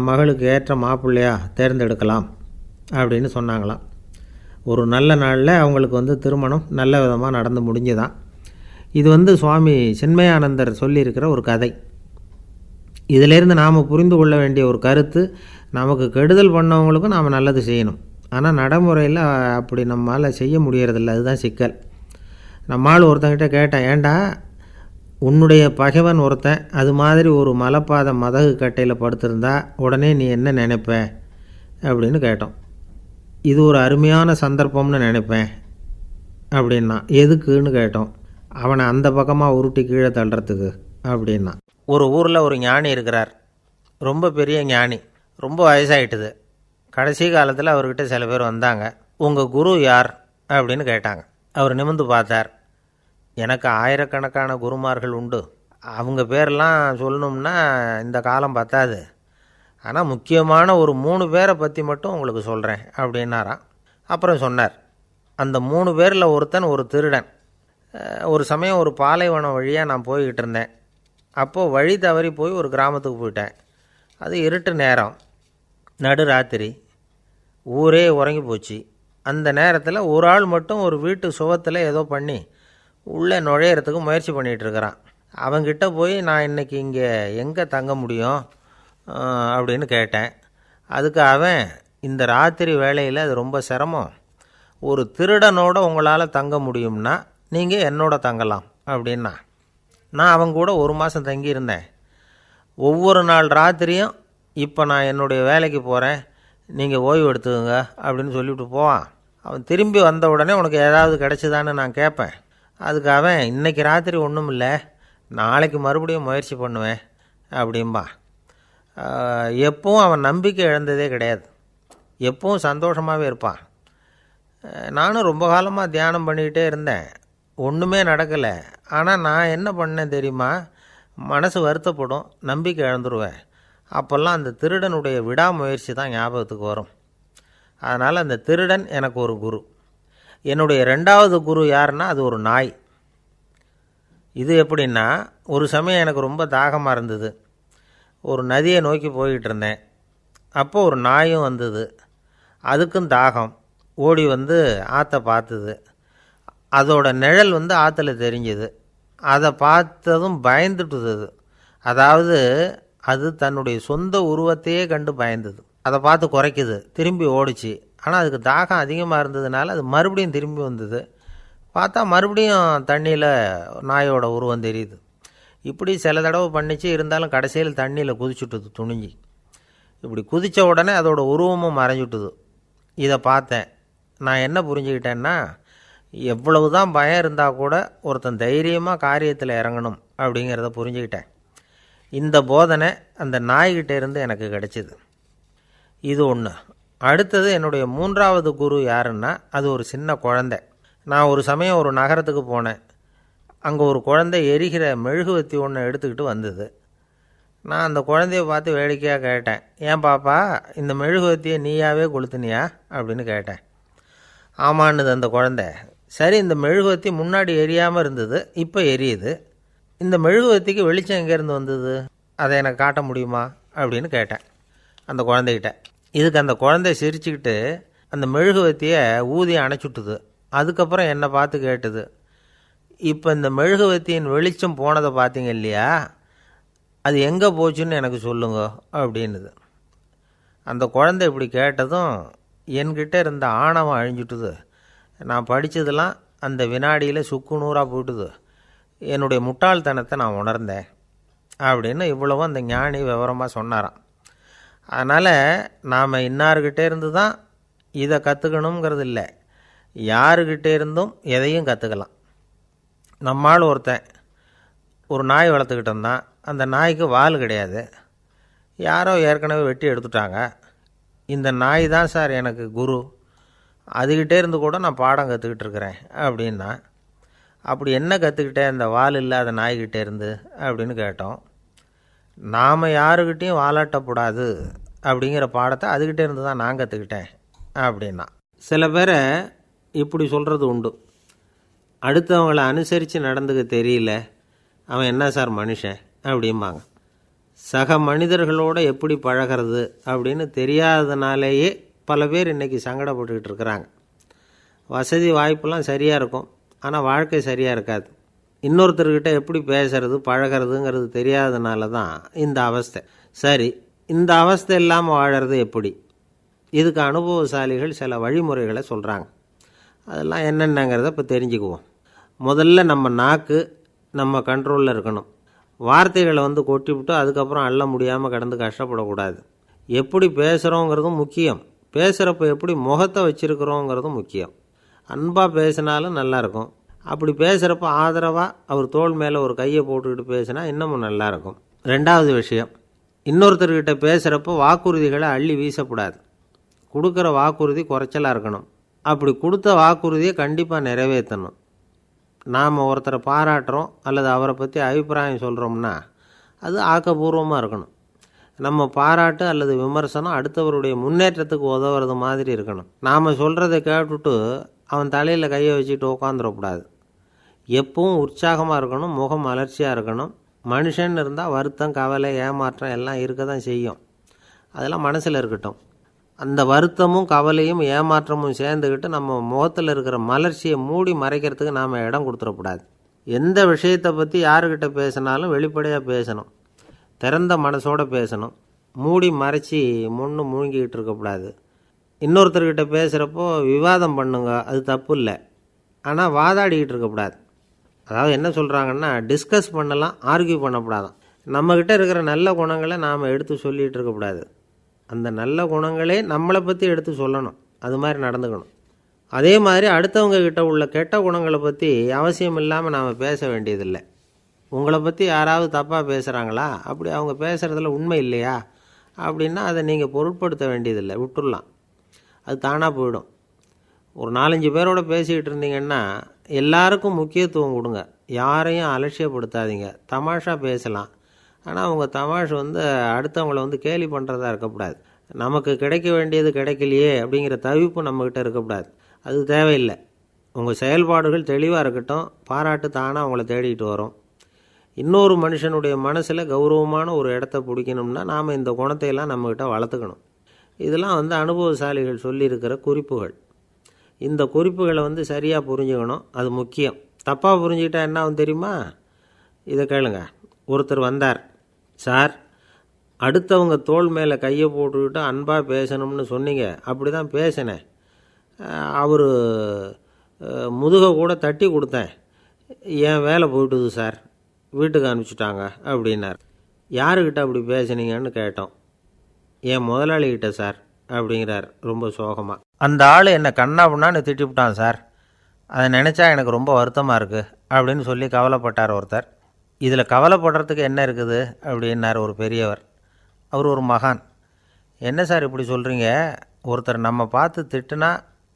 மகளுக்கு ஏற்ற மாப்பிள்ளையாக தேர்ந்தெடுக்கலாம் அப்படின்னு சொன்னாங்களாம். ஒரு நல்ல நாளில் அவங்களுக்கு திருமணம் நல்ல விதமாக நடந்து முடிஞ்சுதான். இது சுவாமி சின்மயானந்தர் சொல்லியிருக்கிற ஒரு கதை. இதிலேருந்து நாம் புரிந்து கொள்ள வேண்டிய ஒரு கருத்து, நமக்கு கெடுதல் பண்ணவங்களுக்கும் நாம் நல்லது செய்யணும். ஆனால் நடைமுறையில் அப்படி நம்மளால் செய்ய முடியறதில்ல. அதுதான் சிக்கல். நம்மால் ஒருத்தங்கிட்ட கேட்டேன், ஏண்டா உன்னுடைய பகைவன் ஒருத்தன் அது மாதிரி ஒரு மலைப்பாதை மதகு கட்டையில் படுத்திருந்தா உடனே நீ என்ன நினைப்ப அப்படின்னு கேட்டோம். இது ஒரு அருமையான சந்தர்ப்பம்னு நினைப்பேன் அப்படின்னா. எதுக்குன்னு கேட்டோம். அவனை அந்த பக்கமாக உருட்டி கீழே தள்ளுறதுக்கு அப்படின்னா. ஒரு ஊரில் ஒரு ஞானி இருக்கிறார். ரொம்ப பெரிய ஞானி. ரொம்ப வயசாகிட்டுது. கடைசி காலத்தில் அவர்கிட்ட சில பேர் வந்தாங்க. உங்கள் குரு யார் அப்படின்னு கேட்டாங்க. அவர் நிமிர்ந்து பார்த்தார். எனக்கு ஆயிரக்கணக்கான குருமார்கள் உண்டு. அவங்க பேரெல்லாம் சொல்லணும்னா இந்த காலம் பத்தாது. ஆனால் முக்கியமான ஒரு 3 பேரை பற்றி மட்டும் உங்களுக்கு சொல்கிறேன் அப்படின்னாராம். அப்புறம் சொன்னார், அந்த 3 பேரில் ஒருத்தன் ஒரு திருடன். ஒரு சமயம் ஒரு பாலைவனம் வழியாக நான் போய்கிட்டு இருந்தேன். அப்போது வழி தவறி போய் ஒரு கிராமத்துக்கு போயிட்டேன். அது இருட்டு நேரம், நடு ராத்திரி, ஊரே உறங்கி போச்சு. அந்த நேரத்தில் ஒரு ஆள் மட்டும் ஒரு வீட்டு சுவத்தில் ஏதோ பண்ணி உள்ளே நுழையிறதுக்கு முயற்சி பண்ணிகிட்ருக்கிறான். அவங்கிட்ட போய் நான் இன்றைக்கி இங்கே எங்கே தங்க முடியும் அப்படின்னு கேட்டேன். அதுக்கு அவன், இந்த ராத்திரி வேளையில் அது ரொம்ப சிரமம், ஒரு திருடனோட உங்களால் தங்க முடியும்னா நீங்கள் என்னோட தங்கலாம் அப்படின்னா. நான் அவங்க கூட 1 மாதம் தங்கியிருந்தேன். ஒவ்வொரு நாள் ராத்திரியும் இப்போ நான் என்னுடைய வேலைக்கு போகிறேன், நீங்கள் ஓய்வு எடுத்துக்கோங்க அப்படின்னு சொல்லிவிட்டு போவான். அவன் திரும்பி வந்த உடனே உனக்கு ஏதாவது கிடச்சிதான்னு நான் கேட்பேன். அதுக்கு அவன், இன்றைக்கி ராத்திரி ஒன்றும் இல்லை, நாளைக்கு மறுபடியும் முயற்சி பண்ணுவேன் அப்படிம்பா. எப்பவும் அவன் நம்பிக்கை இழந்ததே கிடையாது, எப்பவும் சந்தோஷமாகவே இருப்பான். நானும் ரொம்ப காலமாக தியானம் பண்ணிக்கிட்டே இருந்தேன், ஒன்றுமே நடக்கலை. ஆனால் நான் என்ன பண்ணேன் தெரியுமா, மனசு வருத்தப்படும், நம்பிக்கை இழந்துருவேன். அப்போல்லாம் அந்த திருடனுடைய விடாமுயற்சி தான் ஞாபகத்துக்கு வரும். அதனால் அந்த திருடன் எனக்கு ஒரு குரு. என்னுடைய 2வது குரு யாருன்னா அது ஒரு நாய். இது எப்படின்னா, ஒரு சமயம் எனக்கு ரொம்ப தாகமாக இருந்தது, ஒரு நதியை நோக்கி போய்கிட்டு இருந்தேன். அப்போது ஒரு நாயும் வந்தது, அதுக்கும் தாகம். ஓடி வந்து ஆற்றை பார்த்துது, அதோட நிழல் வந்து ஆற்றுல தெரிஞ்சுது. அதை பார்த்ததும் பயந்துட்டுது. அதாவது அது தன்னுடைய சொந்த உருவத்தையே கண்டு பயந்தது. அதை பார்த்து குறைக்குது, திரும்பி ஓடிச்சு. ஆனால் அதுக்கு தாகம் அதிகமாக இருந்ததுனால அது மறுபடியும் திரும்பி வந்தது. பார்த்தா மறுபடியும் தண்ணியில் நாயோட உருவம் தெரியுது. இப்படி சில தடவை பண்ணிச்சு, இருந்தாலும் கடைசியில் தண்ணியில் குதிச்சுட்டுது துணிஞ்சி. இப்படி குதித்த உடனே அதோட உருவமும் மறைஞ்சுட்டுது. இதை பார்த்தேன். நான் என்ன புரிஞ்சுக்கிட்டேன்னா, எவ்வளவு தான் பயம் இருந்தால் கூட ஒருத்தன் தைரியமாக காரியத்தில் இறங்கணும் அப்படிங்கிறத புரிஞ்சுக்கிட்டேன். இந்த போதனை அந்த நாய்கிட்ட இருந்து எனக்கு கிடைச்சிது. இது ஒன்று. அடுத்தது என்னுடைய 3வது குரு யாருன்னா அது ஒரு சின்ன குழந்தை. நான் ஒரு சமயம் ஒரு நகரத்துக்கு போனேன். அங்கே ஒரு குழந்தை எரிகிற மெழுகுவத்தி ஒன்று எடுத்துக்கிட்டு வந்தது. நான் அந்த குழந்தைய பார்த்து வேடிக்கையாக கேட்டேன், ஏன் பாப்பா இந்த மெழுகுவத்தியை நீயாவே கொளுத்துனியா அப்படின்னு கேட்டேன். ஆமான்னுது அந்த குழந்தை. சரி, இந்த மெழுகுவத்தி முன்னாடி எரியாமல் இருந்தது, இப்போ எரியுது, இந்த மெழுகுவத்திக்கு வெளிச்சம் எங்கேருந்து வந்தது, அதை எனக்கு காட்ட முடியுமா அப்படின்னு கேட்டேன் அந்த குழந்தைகிட்ட. இதுக்கு அந்த குழந்தை சிரிச்சுக்கிட்டு அந்த மெழுகுவத்தியை ஊதி அணைச்சுட்டுது. அதுக்கப்புறம் என்னை பார்த்து கேட்டுது, இப்போ இந்த மெழுகுவத்தியின் வெளிச்சம் போனதை பார்த்தீங்க இல்லையா, அது எங்கே போச்சுன்னு எனக்கு சொல்லுங்க அப்படின்னுது. அந்த குழந்தை இப்படி கேட்டதும் என்கிட்ட இருந்த ஆணவம் அழிஞ்சுட்டுது. நான் படித்ததெல்லாம் அந்த வினாடியில் சுக்கு நூறாக போயிட்டுது. என்னுடைய முட்டாள்தனத்தை நான் உணர்ந்தேன் அப்படின்னு இவ்வளவும் அந்த ஞானி விவரமாக சொன்னாராம். அதனால் நாம் இன்னார்கிட்டே இருந்து தான் இதை கற்றுக்கணுங்கிறது இல்லை, யாருக்கிட்டே இருந்தும் எதையும் கற்றுக்கலாம். நம்மால் ஒருத்தன் ஒரு நாய் வளர்த்துக்கிட்டு இருந்தான். அந்த நாய்க்கு வால் கிடையாது, யாரோ ஏற்கனவே வெட்டி எடுத்துட்டாங்க. இந்த நாய் தான் சார் எனக்கு குரு, அதுக்கிட்டே இருந்து கூட நான் பாடம் கற்றுக்கிட்டு இருக்கிறேன் அப்படின்னா. அப்படி என்ன கற்றுக்கிட்டேன் அந்த வால் இல்லாத நாய்கிட்டே இருந்து அப்படின்னு கேட்டோம். நாம் யாருக்கிட்டேயும் வாலாட்டக்கூடாது அப்படிங்கிற பாடத்தை அதுக்கிட்டே இருந்து தான் நான் கற்றுக்கிட்டேன் அப்படின்னா. சில பேரை இப்படி சொல்கிறது உண்டு, அடுத்தவங்களை அனுசரித்து நடந்துக்க தெரியல, அவன் என்ன சார் மனுஷன் அப்படிம்பாங்க. சக மனிதர்களோடு எப்படி பழகிறது அப்படின்னு தெரியாததுனாலேயே பல பேர் இன்றைக்கி சங்கடப்பட்டுக்கிட்டு இருக்கிறாங்க. வசதி வாய்ப்பெல்லாம் சரியாக இருக்கும், ஆனால் வாழ்க்கை சரியாக இருக்காது. இன்னொருத்தர்கிட்ட எப்படி பேசுறது பழகிறதுங்கிறது தெரியாததுனால தான் இந்த அவஸ்தை. சரி, இந்த அவஸ்தை இல்லாமல் வாழறது எப்படி? இதுக்கு அனுபவசாலிகள் சில வழிமுறைகளை சொல்கிறாங்க. அதெல்லாம் என்னென்னங்கிறத இப்போ தெரிஞ்சுக்குவோம். முதல்ல நம்ம நாக்கு நம்ம கண்ட்ரோலில் இருக்கணும். வார்த்தைகளை கொட்டிவிட்டு அதுக்கப்புறம் அள்ள முடியாமல் கடந்து கஷ்டப்படக்கூடாது. எப்படி பேசுகிறோங்கிறதும் முக்கியம், பேசுகிறப்ப எப்படி முகத்தை வச்சுருக்கிறோங்கிறதும் முக்கியம். அன்பாக பேசினாலும் நல்லாயிருக்கும், அப்படி பேசுகிறப்ப ஆதரவாக அவர் தோள் மேலே ஒரு கையை போட்டுக்கிட்டு பேசினா இன்னமும் நல்லாயிருக்கும். 2வது விஷயம், இன்னொருத்தர்கிட்ட பேசுகிறப்ப வாக்குறுதிகளை அள்ளி வீசக்கூடாது. கொடுக்குற வாக்குறுதி குறைச்சலாக இருக்கணும். அப்படி கொடுத்த வாக்குறுதியை கண்டிப்பாக நிறைவேற்றணும். நாம் ஒருத்தரை பாராட்டுறோம் அல்லது அவரை பற்றி அபிப்பிராயம் சொல்கிறோம்னா அது ஆக்கப்பூர்வமாக இருக்கணும். நம்ம பாராட்டு அல்லது விமர்சனம் அடுத்தவருடைய முன்னேற்றத்துக்கு உதவுறது மாதிரி இருக்கணும். நாம் சொல்கிறத கேட்டுட்டு அவன் தலையில் கையை வச்சுட்டு உட்காந்துடக்கூடாது. எப்பவும் உற்சாகமாக இருக்கணும், முகம் மலர்ச்சியாக இருக்கணும். மனுஷன் இருந்தால் வருத்தம் கவலை ஏமாற்றம் எல்லாம் இருக்க தான் செய்யும், அதெல்லாம் மனசில் இருக்கட்டும். அந்த வருத்தமும் கவலையும் ஏமாற்றமும் சேர்ந்துக்கிட்டு நம்ம முகத்தில் இருக்கிற மலர்ச்சியை மூடி மறைக்கிறதுக்கு நாம் இடம் கொடுத்துடக்கூடாது. எந்த விஷயத்தை பற்றி யாருக்கிட்ட பேசினாலும் வெளிப்படையாக பேசணும், திறந்த மனசோடு பேசணும். மூடி மறைச்சி முன்னு முழுங்கிக்கிட்டு இருக்கக்கூடாது. இன்னொருத்தர்கிட்ட பேசுகிறப்போ விவாதம் பண்ணுங்க, அது தப்பு இல்லை, ஆனால் வாதாடிக்கிட்டு இருக்கக்கூடாது. அதாவது என்ன சொல்கிறாங்கன்னா, டிஸ்கஸ் பண்ணலாம், ஆர்கியூ பண்ணக்கூடாதான். நம்மக்கிட்ட இருக்கிற நல்ல குணங்களை நாம் எடுத்து சொல்லிகிட்டு இருக்கக்கூடாது. அந்த நல்ல குணங்களே நம்மளை பற்றி எடுத்து சொல்லணும், அது மாதிரி நடந்துக்கணும். அதே மாதிரி அடுத்தவங்க கிட்ட உள்ள கெட்ட குணங்களை பற்றி அவசியம் இல்லாமல் நாம் பேச வேண்டியதில்லை. உங்களை பற்றி யாராவது தப்பாக பேசுகிறாங்களா, அப்படி அவங்க பேசுகிறதுல உண்மை இல்லையா அப்படின்னா அதை நீங்கள் பொருட்படுத்த வேண்டியதில்லை, விட்டுடலாம். அது தானாக போயிடும். ஒரு 4-5 பேரோட பேசிக்கிட்டு இருந்தீங்கன்னா எல்லாருக்கும் முக்கியத்துவம் கொடுங்க, யாரையும் அலட்சியப்படுத்தாதீங்க. தமாஷா பேசலாம், ஆனால் அவங்க தமாஷ் அடுத்தவங்களை கேலி பண்ணுறதா இருக்கக்கூடாது. நமக்கு கிடைக்க வேண்டியது கிடைக்கலையே அப்படிங்கிற தவிப்பு நம்மக்கிட்ட இருக்கக்கூடாது, அது தேவையில்லை. உங்கள் செயல்பாடுகள் தெளிவாக இருக்கட்டும், பாராட்டு தானாக அவங்கள தேடிட்டு வரும். இன்னொரு மனுஷனுடைய மனசில் கௌரவமான ஒரு இடத்த பிடிக்கணும்னா நாம் இந்த குணத்தையெல்லாம் நம்மக்கிட்ட வளர்த்துக்கணும். இதெல்லாம் அனுபவசாலிகள் சொல்லியிருக்கிற குறிப்புகள். இந்த குறிப்புகளை சரியாக புரிஞ்சுக்கணும், அது முக்கியம். தப்பாக புரிஞ்சுக்கிட்டா என்ன ஆகும் தெரியுமா? இதை கேளுங்க. ஒருத்தர் வந்தார், சார் அடுத்தவங்க தோள் மேலே கையை போட்டுக்கிட்டு அன்பாக பேசணும்னு சொன்னீங்க, அப்படி தான் பேசினேன். அவர் முதுகை கூட தட்டி கொடுத்தேன், என் வேலை போயிட்டுது சார், வீட்டுக்கு அனுப்பிச்சிட்டாங்க அப்படின்னார். யாருக்கிட்ட அப்படி பேசுனீங்கன்னு கேட்டோம். என் முதலாளிகிட்ட சார் அப்படிங்கிறார் ரொம்ப சோகமாக. அந்த ஆள் என்னை கண்ணாப்புண்ணான்னு திட்டிவிட்டான் சார், அதை நினச்சா எனக்கு ரொம்ப வருத்தமாக இருக்குது அப்படின்னு சொல்லி கவலைப்பட்டார் ஒருத்தர். இதில் கவலைப்படுறதுக்கு என்ன இருக்குது அப்படின்னார் ஒரு பெரியவர். அவர் ஒரு மகான். என்ன சார் இப்படி சொல்கிறீங்க, ஒருத்தர் நம்ம பார்த்து திட்டுனா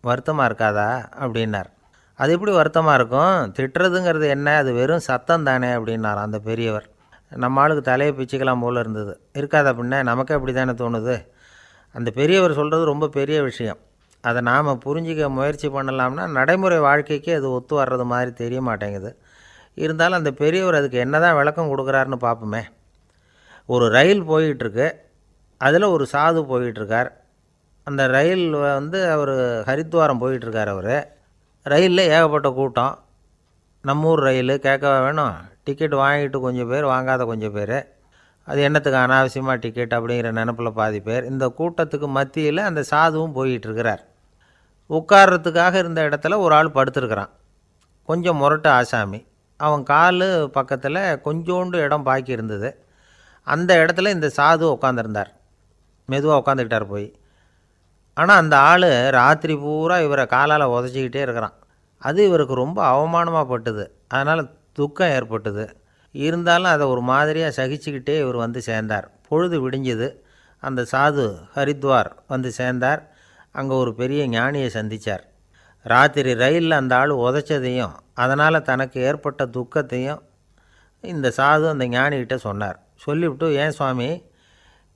வருத்தமாக இருக்காதா அப்படின்னார். அது எப்படி வருத்தமாக இருக்கும், திட்டுறதுங்கிறது என்ன, அது வெறும் சத்தம் தானே அப்படின்னார் அந்த பெரியவர். நம்ம ஆளுக்கு தலையை பிச்சுக்கலாம் போல் இருந்தது. இருக்காது அப்படின்னா நமக்கே அப்படி தானே தோணுது. அந்த பெரியவர் சொல்கிறது ரொம்ப பெரிய விஷயம், அதை நாம் புரிஞ்சிக்க முயற்சி பண்ணலாம்னா நடைமுறை வாழ்க்கைக்கு அது ஒத்து வர்றது மாதிரி தெரிய மாட்டேங்குது. இருந்தாலும் அந்த பெரியவர் அதுக்கு என்ன தான் விளக்கம் கொடுக்குறாருன்னு பார்ப்போமே. ஒரு ரயில் போயிட்டுருக்கு, அதில் ஒரு சாது போயிட்டுருக்கார். அந்த ரயில் அவர் ஹரித்வாரம் போயிட்டுருக்கார். அவர் ரயிலில் ஏகப்பட்ட கூட்டம். நம்ம ஊர் ரயில் கேட்க வேணும், டிக்கெட் வாங்கிட்டு கொஞ்சம் பேர், வாங்காத கொஞ்சம் பேர். அது என்னத்துக்கு அனாவசியமாக டிக்கெட் அப்படிங்கிற நினப்பில் பாதி பேர். இந்த கூட்டத்துக்கு மத்தியில் அந்த சாதுவும் போயிட்டுருக்கிறார். உட்கார்றதுக்காக இருந்த இடத்துல ஒரு ஆள் படுத்துருக்கிறான், கொஞ்சம் முரட்டு ஆசாமி. அவன் கால் பக்கத்தில் கொஞ்சோண்டு இடம் பாக்கி இருந்தது. அந்த இடத்துல இந்த சாது உட்காந்துருந்தார். மெதுவாக உட்காந்துக்கிட்டார் போய். ஆனால் அந்த ஆள் ராத்திரி பூரா இவரை காலால் உதச்சிக்கிட்டே இருக்கிறான். அது இவருக்கு ரொம்ப அவமானமாக பட்டுது, அதனால் துக்கம் ஏற்பட்டுது. இருந்தாலும் அதை ஒரு மாதிரியாக சகிச்சுக்கிட்டே இவர் சேர்ந்தார். பொழுது விடிஞ்சுது. அந்த சாது ஹரித்வார் சேர்ந்தார். அங்கே ஒரு பெரிய ஞானியை சந்தித்தார். ராத்திரி ரயிலில் அந்த ஆள் உதைச்சதையும் அதனால் தனக்கு ஏற்பட்ட துக்கத்தையும் இந்த சாது அந்த ஞானிகிட்ட சொன்னார். சொல்லிவிட்டு, ஏன் சுவாமி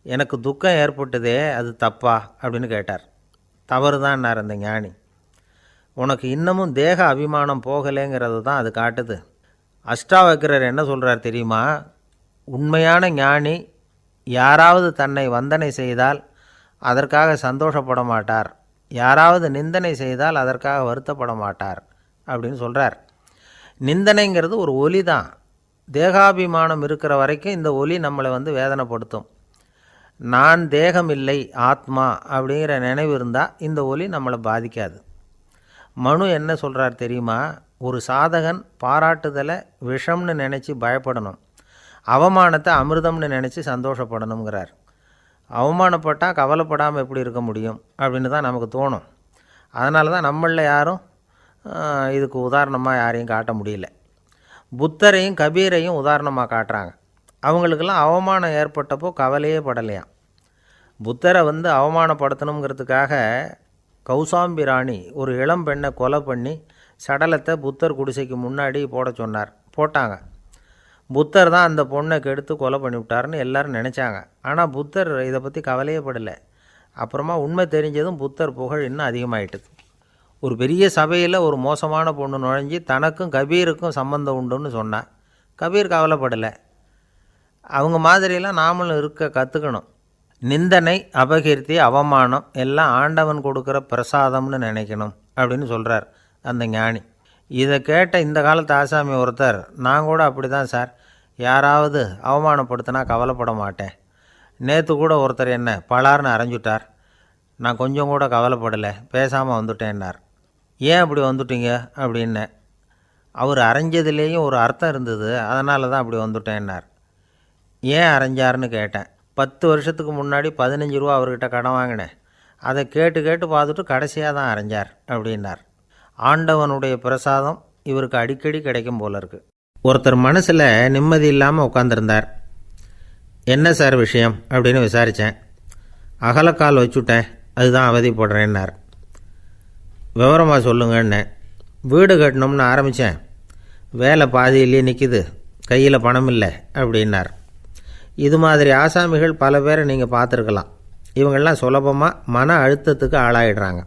எனக்கு துக்கம் ஏற்பட்டதே அது தப்பா அப்படின்னு கேட்டார். தவறு தான்னார் அந்த ஞானி. உனக்கு இன்னமும் தேக அபிமானம் போகலைங்கிறது தான் அது காட்டுது. அஷ்டாவக்கிரர் என்ன சொல்கிறார் தெரியுமா? உண்மையான ஞானி யாராவது தன்னை வந்தனை செய்தால் அதற்காக சந்தோஷப்பட மாட்டார், யாராவது நிந்தனை செய்தால் அதற்காக வருத்தப்பட மாட்டார் அப்படின்னு சொல்கிறார். நிந்தனைங்கிறது ஒரு ஒலி தான். தேகாபிமானம் இருக்கிற வரைக்கும் இந்த ஒலி நம்மளை வேதனைப்படுத்தும். நான் தேகம் இல்லை, ஆத்மா அப்படிங்கிற நினைவு இருந்தால் இந்த ஒலி நம்மளை பாதிக்காது. மனு என்ன சொல்கிறார் தெரியுமா? ஒரு சாதகன் பாராட்டுதலை விஷம்னு நினச்சி பயப்படணும், அவமானத்தை அமிர்தம்னு நினச்சி சந்தோஷப்படணுங்கிறார். அவமானப்பட்டால் கவலைப்படாமல் எப்படி இருக்க முடியும் அப்படின்னு தான் நமக்கு தோணும். அதனால தான் நம்மளில் யாரும் இதுக்கு உதாரணமாக யாரையும் காட்ட முடியல. புத்தரையும் கபீரையும் உதாரணமாக காட்டுறாங்க. அவங்களுக்கெல்லாம் அவமானம் ஏற்பட்டப்போ கவலையே படலையாம். புத்தரை அவமானப்படுத்தணுங்கிறதுக்காக கௌசாம்பி ராணி ஒரு இளம் பெண்ணை கொலை பண்ணி சடலத்தை புத்தர் குடிசைக்கு முன்னாடி போட சொன்னார். போட்டாங்க. புத்தர் தான் அந்த பொண்ணை கெடுத்து கொலை பண்ணிவிட்டார்னு எல்லோரும் நினச்சாங்க. ஆனால் புத்தர் இதை பற்றி கவலையே படலை. அப்புறமா உண்மை தெரிஞ்சதும் புத்தர் புகழ் இன்னும் அதிகமாகிட்டுது. ஒரு பெரிய சபையில் ஒரு மோசமான பொண்ணு நுழைஞ்சி தனக்கும் கபீருக்கும் சம்பந்தம் உண்டுன்னு சொன்னான். கபீர் கவலைப்படலை. அவங்க மாதிரியெல்லாம் நாமளும் இருக்க கற்றுக்கணும். நிந்தனை, அபகீர்த்தி, அவமானம் எல்லாம் ஆண்டவன் கொடுக்குற பிரசாதம்னு நினைக்கணும் அப்படின்னு சொல்கிறார் அந்த ஞானி. இதை கேட்ட இந்த காலத்து ஆசாமி ஒருத்தர், நான் கூட அப்படி தான் சார், யாராவது அவமானப்படுத்தினா கவலைப்பட மாட்டேன். நேற்று கூட ஒருத்தர் என்ன பலார்னு அரைஞ்சுட்டார், நான் கொஞ்சம் கூட கவலைப்படலை, பேசாமல் வந்துட்டேன்னார். ஏன் அப்படி வந்துட்டீங்க அப்படின்னு. அவர் அரைஞ்சதுலேயும் ஒரு அர்த்தம் இருந்தது, அதனால தான் அப்படி வந்துட்டேன்னார். ஏன் அரைஞ்சாருன்னு கேட்டேன். 10 வருஷத்துக்கு முன்னாடி 15 ரூபா அவர்கிட்ட கடன் வாங்கினேன், அதை கேட்டு கேட்டு பார்த்துட்டு கடைசியாக தான் அரைஞ்சார் அப்படின்னார். ஆண்டவனுடைய பிரசாதம் இவருக்கு அடிக்கடி கிடைக்கும் போல இருக்குது. ஒருத்தர் மனசில் நிம்மதி இல்லாமல் உட்காந்துருந்தார். என்ன சார் விஷயம் அப்படின்னு விசாரித்தேன். அகலக்கால் வச்சுட்டேன், அதுதான் அவதிப்படுறேன்னார். விவரமாக சொல்லுங்கன்னு. வீடு கட்டணும்னு ஆரம்பித்தேன், வேலை பாதியிலேயே நிற்கிது, கையில் பணம் இல்லை அப்படின்னார். இது மாதிரி ஆசாமிகள் பல பேரை நீங்கள் பார்த்துருக்கலாம். இவங்கெல்லாம் சுலபமாக மன அழுத்தத்துக்கு ஆளாயிடுறாங்க.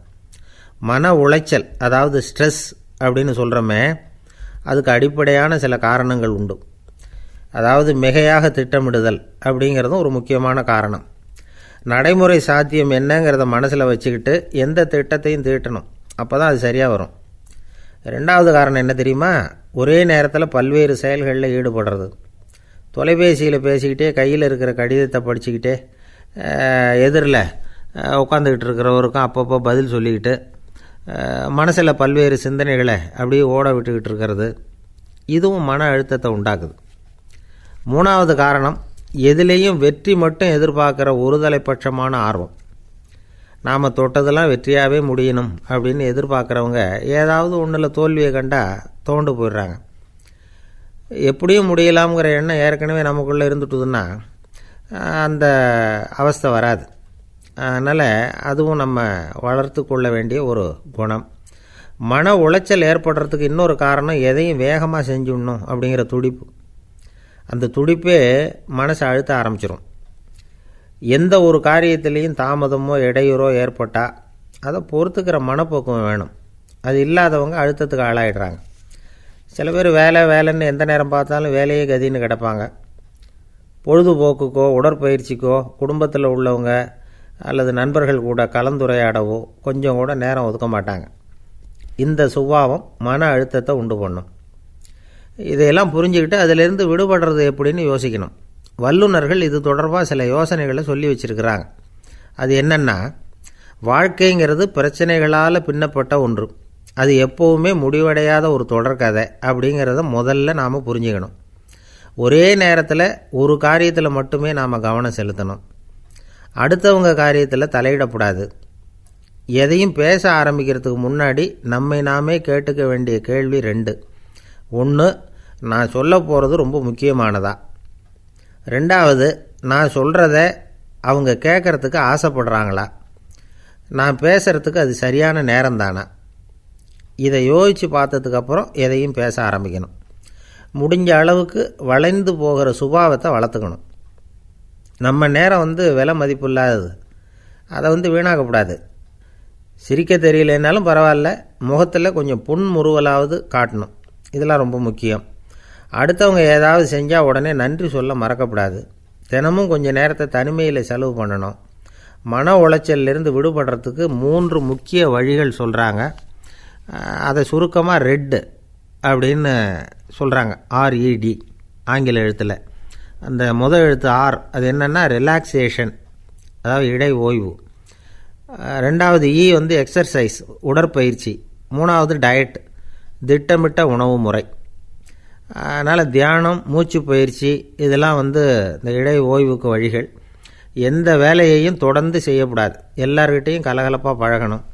மன உளைச்சல், அதாவது ஸ்ட்ரெஸ் அப்படின்னு சொல்கிறோமே, அதுக்கு அடிப்படையான சில காரணங்கள் உண்டு. அதாவது மிகையாக திட்டமிடுதல் அப்படிங்கிறதும் ஒரு முக்கியமான காரணம். நடைமுறை சாத்தியம் என்னங்கிறத மனசில் வச்சுக்கிட்டு எந்த திட்டத்தையும் தீட்டணும், அப்போ தான் அது சரியாக வரும். ரெண்டாவது காரணம் என்ன தெரியுமா? ஒரே நேரத்தில் பல்வேறு செயல்களில் ஈடுபடுறது. தொலைபேசியில் பேசிக்கிட்டே கையில் இருக்கிற கடிதத்தை படிச்சுக்கிட்டே எதிரில் உட்காந்துக்கிட்டு இருக்கிறவருக்கும் அப்பப்போ பதில் சொல்லிக்கிட்டு மனசில் பல்வேறு சிந்தனைகளை அப்படியே ஓட விட்டுக்கிட்டு இருக்கிறது, இதுவும் மன அழுத்தத்தை உண்டாக்குது. மூணாவது காரணம், எதிலேயும் வெற்றி மட்டும் எதிர்பார்க்குற ஒருதலைப்பட்சமான ஆர்வம். நாம் தொட்டதெல்லாம் வெற்றியாகவே முடியணும் அப்படின்னு எதிர்பார்க்குறவங்க ஏதாவது ஒன்றில் தோல்வியை கண்டால் தோண்டு போயிடுறாங்க. எப்படியும் முடியலாம்ங்கிற எண்ணம் ஏற்கனவே நமக்குள்ளே இருந்துட்டுதுன்னா அந்த அவஸ்தை வராது. அதனால் அதுவும் நம்ம வளர்த்து கொள்ள வேண்டிய ஒரு குணம். மன உளைச்சல் ஏற்படுறதுக்கு இன்னொரு காரணம், எதையும் வேகமாக செஞ்சுடணும் அப்படிங்கிற துடிப்பு. அந்த துடிப்பே மனசை அழுத்த ஆரம்பிச்சிடும். எந்த ஒரு காரியத்திலையும் தாமதமோ இடையூறோ ஏற்பட்டால் அதை பொறுத்துக்கிற மனப்போக்கம் வேணும். அது இல்லாதவங்க அழுத்தத்துக்கு ஆளாயிடுறாங்க. சில பேர் வேலைன்னு எந்த நேரம் பார்த்தாலும் வேலையே கதின்னு கிடப்பாங்க. பொழுதுபோக்குக்கோ உடற்பயிற்சிக்கோ குடும்பத்தில் உள்ளவங்க அல்லது நண்பர்கள் கூட கலந்துரையாடவோ கொஞ்சம் கூட நேரம் ஒதுக்க மாட்டாங்க. இந்த சுபாவம் மன அழுத்தத்தை உண்டு பண்ணும். இதையெல்லாம் புரிஞ்சுக்கிட்டு அதிலிருந்து விடுபடுறது எப்படின்னு யோசிக்கணும். வல்லுநர்கள் இது தொடர்பாக சில யோசனைகளை சொல்லி வச்சுருக்கிறாங்க. அது என்னென்னா, வாழ்க்கைங்கிறது பிரச்சனைகளால் பின்னப்பட்ட ஒன்று. அது எப்போவுமே முடிவடையாத ஒரு தொடர்கதை அப்படிங்கிறத முதல்ல நாம் புரிஞ்சுக்கணும். ஒரே நேரத்தில் ஒரு காரியத்தில் மட்டுமே நாம் கவனம் செலுத்தணும். அடுத்தவங்க காரியத்தில் தலையிடக்கூடாது. எதையும் பேச ஆரம்பிக்கிறதுக்கு முன்னாடி நம்மை நாமே கேட்டுக்க வேண்டிய கேள்வி 2. 1, நான் சொல்ல போகிறது ரொம்ப முக்கியமானதா? 2வது, நான் சொல்கிறத அவங்க கேட்குறதுக்கு ஆசைப்படுறாங்களா? நான் பேசுகிறதுக்கு அது சரியான நேரம் தானா? இதை யோசித்து பார்த்ததுக்கப்புறம் எதையும் பேச ஆரம்பிக்கணும். முடிஞ்ச அளவுக்கு வளைந்து போகிற சுபாவத்தை வளர்த்துக்கணும். நம்ம நேரம் விலை மதிப்பு இல்லாதது, அதை வீணாக்கக்கூடாது. சிரிக்க தெரியலனாலும் பரவாயில்ல, முகத்தில் கொஞ்சம் புன்முறுவலாவது காட்டணும். இதெல்லாம் ரொம்ப முக்கியம். அடுத்தவங்க ஏதாவது செஞ்சால் உடனே நன்றி சொல்ல மறக்கக்கூடாது. தினமும் கொஞ்சம் நேரத்தை தனிமையில் செலவு பண்ணணும். மன உளைச்சலிருந்து விடுபடுறதுக்கு 3 முக்கிய வழிகள் சொல்கிறாங்க. அதை சுருக்கமாக ரெட் அப்படின்னு சொல்கிறாங்க. RED ஆங்கில எழுத்தில். அந்த முதல் எழுத்து R, அது என்னென்னா ரிலாக்ஸேஷன், அதாவது இடை ஓய்வு. 2வது E எக்ஸர்சைஸ், உடற்பயிற்சி. 3வது டயட், திட்டமிட்ட உணவு முறை. அதனால் தியானம், மூச்சு பயிற்சி இதெல்லாம் இந்த இடை ஓய்வுக்கு வழிகள். எந்த வேலையையும் தொடர்ந்து செய்யக்கூடாது. எல்லார்கிட்டையும் கலகலப்பாக பழகணும்.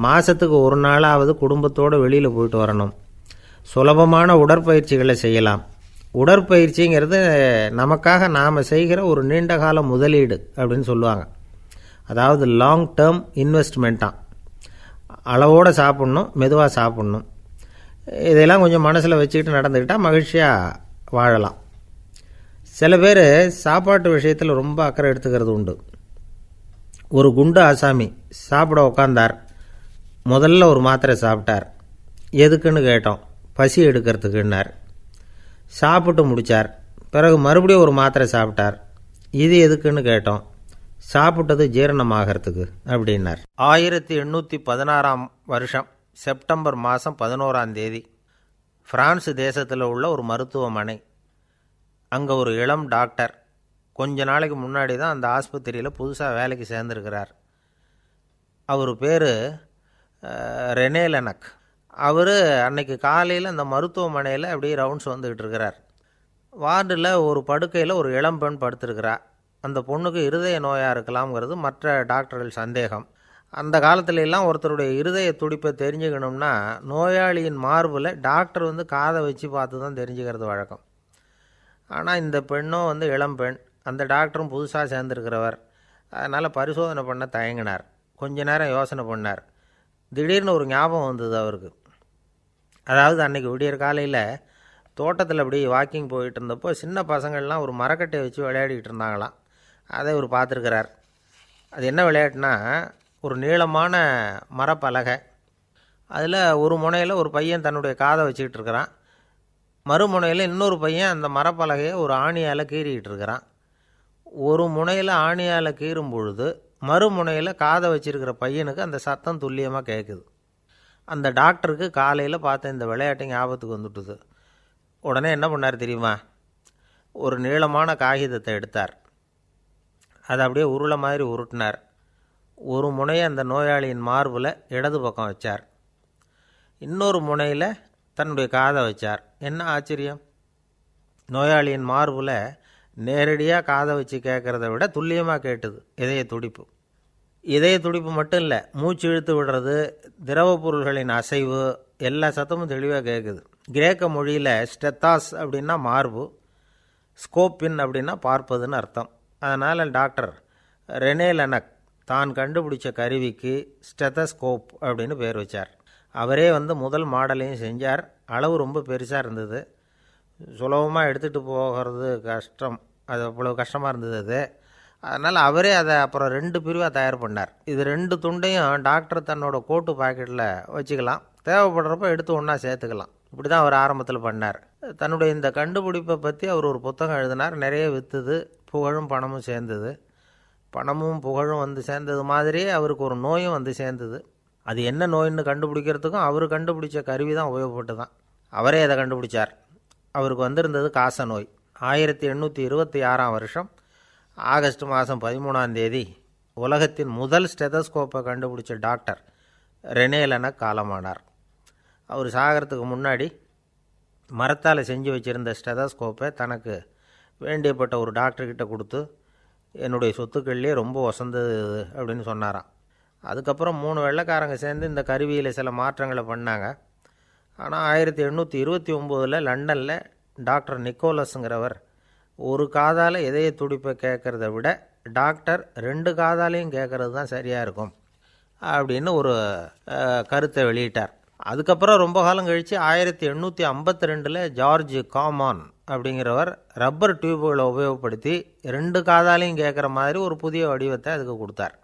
மாதத்துக்கு ஒரு நாளாவது குடும்பத்தோடு வெளியில் போயிட்டு வரணும். சுலபமான உடற்பயிற்சிகளை செய்யலாம். உடற்பயிற்சிங்கிறது நமக்காக நாம் செய்கிற ஒரு நீண்டகால முதலீடு அப்படின்னு சொல்லுவாங்க. அதாவது லாங் டேர்ம் இன்வெஸ்ட்மெண்ட்டாக. அளவோடு சாப்பிட்ணும், மெதுவாக சாப்பிட்ணும். இதெல்லாம் கொஞ்சம் மனசில் வச்சுக்கிட்டு நடந்துக்கிட்டால் மகிழ்ச்சியாக வாழலாம். சில பேர் சாப்பாட்டு விஷயத்தில் ரொம்ப அக்கறை எடுத்துக்கிறது உண்டு. ஒரு குண்டு ஆசாமி சாப்பிட உக்காந்தார். முதல்ல ஒரு மாத்திரை சாப்பிட்டார். எதுக்குன்னு கேட்டோம். பசி எடுக்கிறதுக்குன்னார். சாப்பிட்டு முடித்தார். பிறகு மறுபடியும் ஒரு மாத்திரை சாப்பிட்டார். இது எதுக்குன்னு கேட்டோம். சாப்பிட்டது ஜீரணமாகறதுக்கு அப்படின்னார். 1816ஆம் வருஷம் செப்டம்பர் மாதம் 11ஆம் தேதி பிரான்ஸ் தேசத்தில் உள்ள ஒரு மருத்துவமனை. அங்கே ஒரு இளம் டாக்டர் கொஞ்ச நாளைக்கு முன்னாடி தான் அந்த ஆஸ்பத்திரியில் புதுசாக வேலைக்கு சேர்ந்துருக்கிறார். அவர் பேர் ரெனே லெனக். அவர் அன்னைக்கு காலையில் அந்த மருத்துவமனையில் அப்படியே ரவுண்ட்ஸ் வந்துக்கிட்டு இருக்கிறார். வார்டில் ஒரு படுக்கையில் ஒரு இளம்பெண் படுத்திருக்கிறார். அந்த பொண்ணுக்கு இருதய நோயாக இருக்கலாம்ங்கிறது மற்ற டாக்டர்கள் சந்தேகம். அந்த காலத்துல எல்லாம் ஒருத்தருடைய இருதய துடிப்பை தெரிஞ்சுக்கணும்னா நோயாளியின் மார்பில் டாக்டர் வந்து காதை வச்சு பார்த்து தான் தெரிஞ்சுக்கிறது வழக்கம். ஆனால் இந்த பெண்ணும் வந்து இளம்பெண், அந்த டாக்டரும் புதுசாக சேர்ந்துருக்கிறவர். அதனால் பரிசோதனை பண்ண தயங்கினார். கொஞ்ச நேரம் யோசனை பண்ணார். திடீர்னு ஒரு ஞாபகம் வந்தது அவருக்கு. அதாவது அன்றைக்கி விடியற் காலையில் தோட்டத்தில் அப்படி வாக்கிங் போயிட்டு இருந்தப்போ சின்ன பசங்கள்லாம் ஒரு மரக்கட்டையை வச்சு விளையாடிக்கிட்டு இருந்தாங்களாம். அதை இவர் பார்த்துருக்கிறார். அது என்ன விளையாட்டுனா, ஒரு நீளமான மரப்பலகை, அதில் ஒரு முனையில் ஒரு பையன் தன்னுடைய காதை வச்சுக்கிட்டு இருக்கிறான், மறுமுனையில் இன்னொரு பையன் அந்த மரப்பலகையை ஒரு ஆணியால் கீறிக்கிட்டு இருக்கிறான். ஒரு முனையில் ஆணியால் கீறும் பொழுது மறுமுனையில் காதை வச்சிருக்கிற பையனுக்கு அந்த சத்தம் துல்லியமாக கேட்குது. அந்த டாக்டருக்கு காலையில் பார்த்த இந்த விளையாட்டு ஞாபகத்துக்கு வந்துட்டுது. உடனே என்ன பண்ணார் தெரியுமா? ஒரு நீளமான காகிதத்தை எடுத்தார். அதை அப்படியே உருளை மாதிரி உருட்டினார். ஒரு முனையை அந்த நோயாளியின் மார்பில் இடது பக்கம் வச்சார், இன்னொரு முனையில் தன்னுடைய காதை வச்சார். என்ன ஆச்சரியம்! நோயாளியின் மார்பில் நேரடியாக காதை வச்சு கேட்குறத விட துல்லியமாக கேட்டுது இதய துடிப்பு. இதய துடிப்பு மட்டும் இல்லை, மூச்சு இழுத்து விடுறது, திரவ பொருள்களின் அசைவு, எல்லா சத்தமும் தெளிவாக கேட்குது. கிரேக்க மொழியில் ஸ்டெத்தாஸ் அப்படின்னா மார்பு, ஸ்கோப்பின் அப்படின்னா பார்ப்பதுன்னு அர்த்தம். அதனால் டாக்டர் ரெனே லெனக் தான் கண்டுபிடிச்ச கருவிக்கு ஸ்டெத்தஸ்கோப் அப்படின்னு பேர் வச்சார். அவரே வந்து முதல் மாடலையும் செஞ்சார். அளவு ரொம்ப பெருசாக இருந்தது, சுலபமாக எடுத்துகிட்டு போகிறது கஷ்டம், அது அவ்வளோ கஷ்டமாக இருந்தது அது. அதனால் அவரே அதை அப்புறம் 2 பிரிவாக தயார் பண்ணார். இது 2 துண்டையும் டாக்டர் தன்னோட கோட்டு பாக்கெட்டில் வச்சுக்கலாம், தேவைப்படுறப்ப எடுத்து ஒன்றா சேர்த்துக்கலாம். இப்படி தான் அவர் ஆரம்பத்தில் பண்ணார். தன்னுடைய இந்த கண்டுபிடிப்பை பற்றி அவர் ஒரு புத்தகம் எழுதினார். நிறைய விற்றுது, புகழும் பணமும் சேர்ந்தது. பணமும் புகழும் வந்து சேர்ந்தது மாதிரியே அவருக்கு ஒரு நோயும் வந்து சேர்ந்தது. அது என்ன நோயின்னு கண்டுபிடிக்கிறதுக்கும் அவர் கண்டுபிடிச்ச கருவி தான் உபயோகப்பட்டு தான். அவரே அதை கண்டுபிடிச்சார். அவருக்கு வந்திருந்தது காச நோய். 1826ஆம் வருஷம் ஆகஸ்ட் மாதம் 13ஆம் தேதி உலகத்தின் முதல் ஸ்டெதஸ்கோப்பை கண்டுபிடிச்ச டாக்டர் ரெனே லெனக் காலமானார். அவர் சாகிறதுக்கு முன்னாடி மரத்தால் செஞ்சு வச்சுருந்த ஸ்டெதஸ்கோப்பை தனக்கு வேண்டியப்பட்ட ஒரு டாக்டர்கிட்ட கொடுத்து, என்னுடைய சொத்துக்கள்லேயே ரொம்ப வசந்தது அப்படின்னு சொன்னாராம். அதுக்கப்புறம் 3 வெள்ளைக்காரங்க சேர்ந்து இந்த கருவியில் சில மாற்றங்களை பண்ணாங்க. ஆனால் 1829 லண்டனில் டாக்டர் நிக்கோலஸுங்கிறவர் ஒரு காதால் இதய துடிப்பை கேட்குறத விட டாக்டர் 2 காதாலையும் கேட்குறது தான் சரியாக இருக்கும் அப்படின்னு ஒரு கருத்தை வெளியிட்டார். அதுக்கப்புறம் ரொம்ப காலம் கழித்து 1852 ஜார்ஜ் காமான் அப்படிங்கிறவர் ரப்பர் டியூப்களை உபயோகப்படுத்தி 2 காதாலையும் கேட்குற மாதிரி ஒரு புதிய வடிவத்தை அதுக்கு கொடுத்தார்.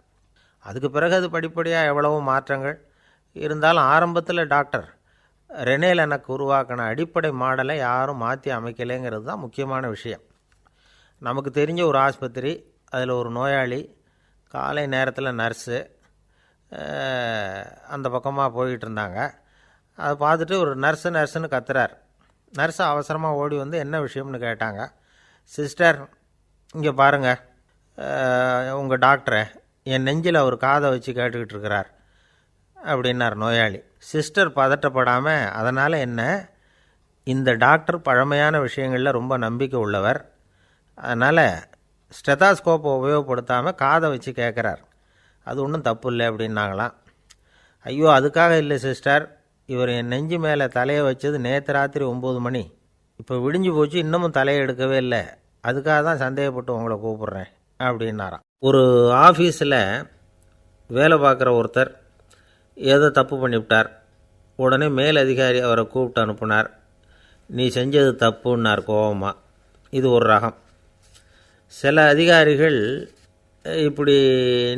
அதுக்கு பிறகு அது படிப்படியாக எவ்வளவோ மாற்றங்கள் இருந்தாலும் ஆரம்பத்தில் டாக்டர் ரெனே லெனக் உருவாக்கின அடிப்படை மாடலை யாரும் மாற்றி அமைக்கலைங்கிறது தான் முக்கியமான விஷயம். நமக்கு தெரிஞ்ச ஒரு ஆஸ்பத்திரி, அதில் ஒரு நோயாளி, காலை நேரத்தில் நர்ஸு அந்த பக்கமாக போயிட்டு இருந்தாங்க. அதை பார்த்துட்டு ஒரு நர்ஸுன்னு கத்துறார். நர்ஸு அவசரமாக ஓடி வந்து என்ன விஷயம்னு கேட்டாங்க. சிஸ்டர், இங்கே பாருங்கள், உங்கள் டாக்டரை என் நெஞ்சில் அவர் காதை வச்சு கேட்டுக்கிட்டு இருக்கிறார் அப்படின்னார் நோயாளி. சிஸ்டர் பதட்டப்படாமல், அதனால் என்ன, இந்த டாக்டர் பழமையான விஷயங்களில் ரொம்ப நம்பிக்கை உள்ளவர், அதனால் ஸ்டெதாஸ்கோப்பை உபயோகப்படுத்தாமல் காதை வச்சு கேட்குறார், அது ஒன்றும் தப்பு இல்லை அப்படின்னாங்களாம். ஐயோ, அதுக்காக இல்லை சிஸ்டர், இவர் என் நெஞ்சு மேலே தலையை வச்சது நேற்று ராத்திரி 9 மணி, இப்போ விடிஞ்சு போச்சு, இன்னமும் தலையை எடுக்கவே இல்லை, அதுக்காக தான் சந்தேகப்பட்டு உங்களை கூப்பிட்றேன் அப்படின்னாராம். ஒரு ஆஃபீஸில் வேலை பார்க்குற ஒருத்தர் ஏதோ தப்பு பண்ணிவிட்டார். உடனே மேல் அதிகாரி அவரை கூப்பிட்டு அனுப்புனார். நீ செஞ்சது தப்புன்னார் கோபமாக. இது ஒரு ரகம். சில அதிகாரிகள் இப்படி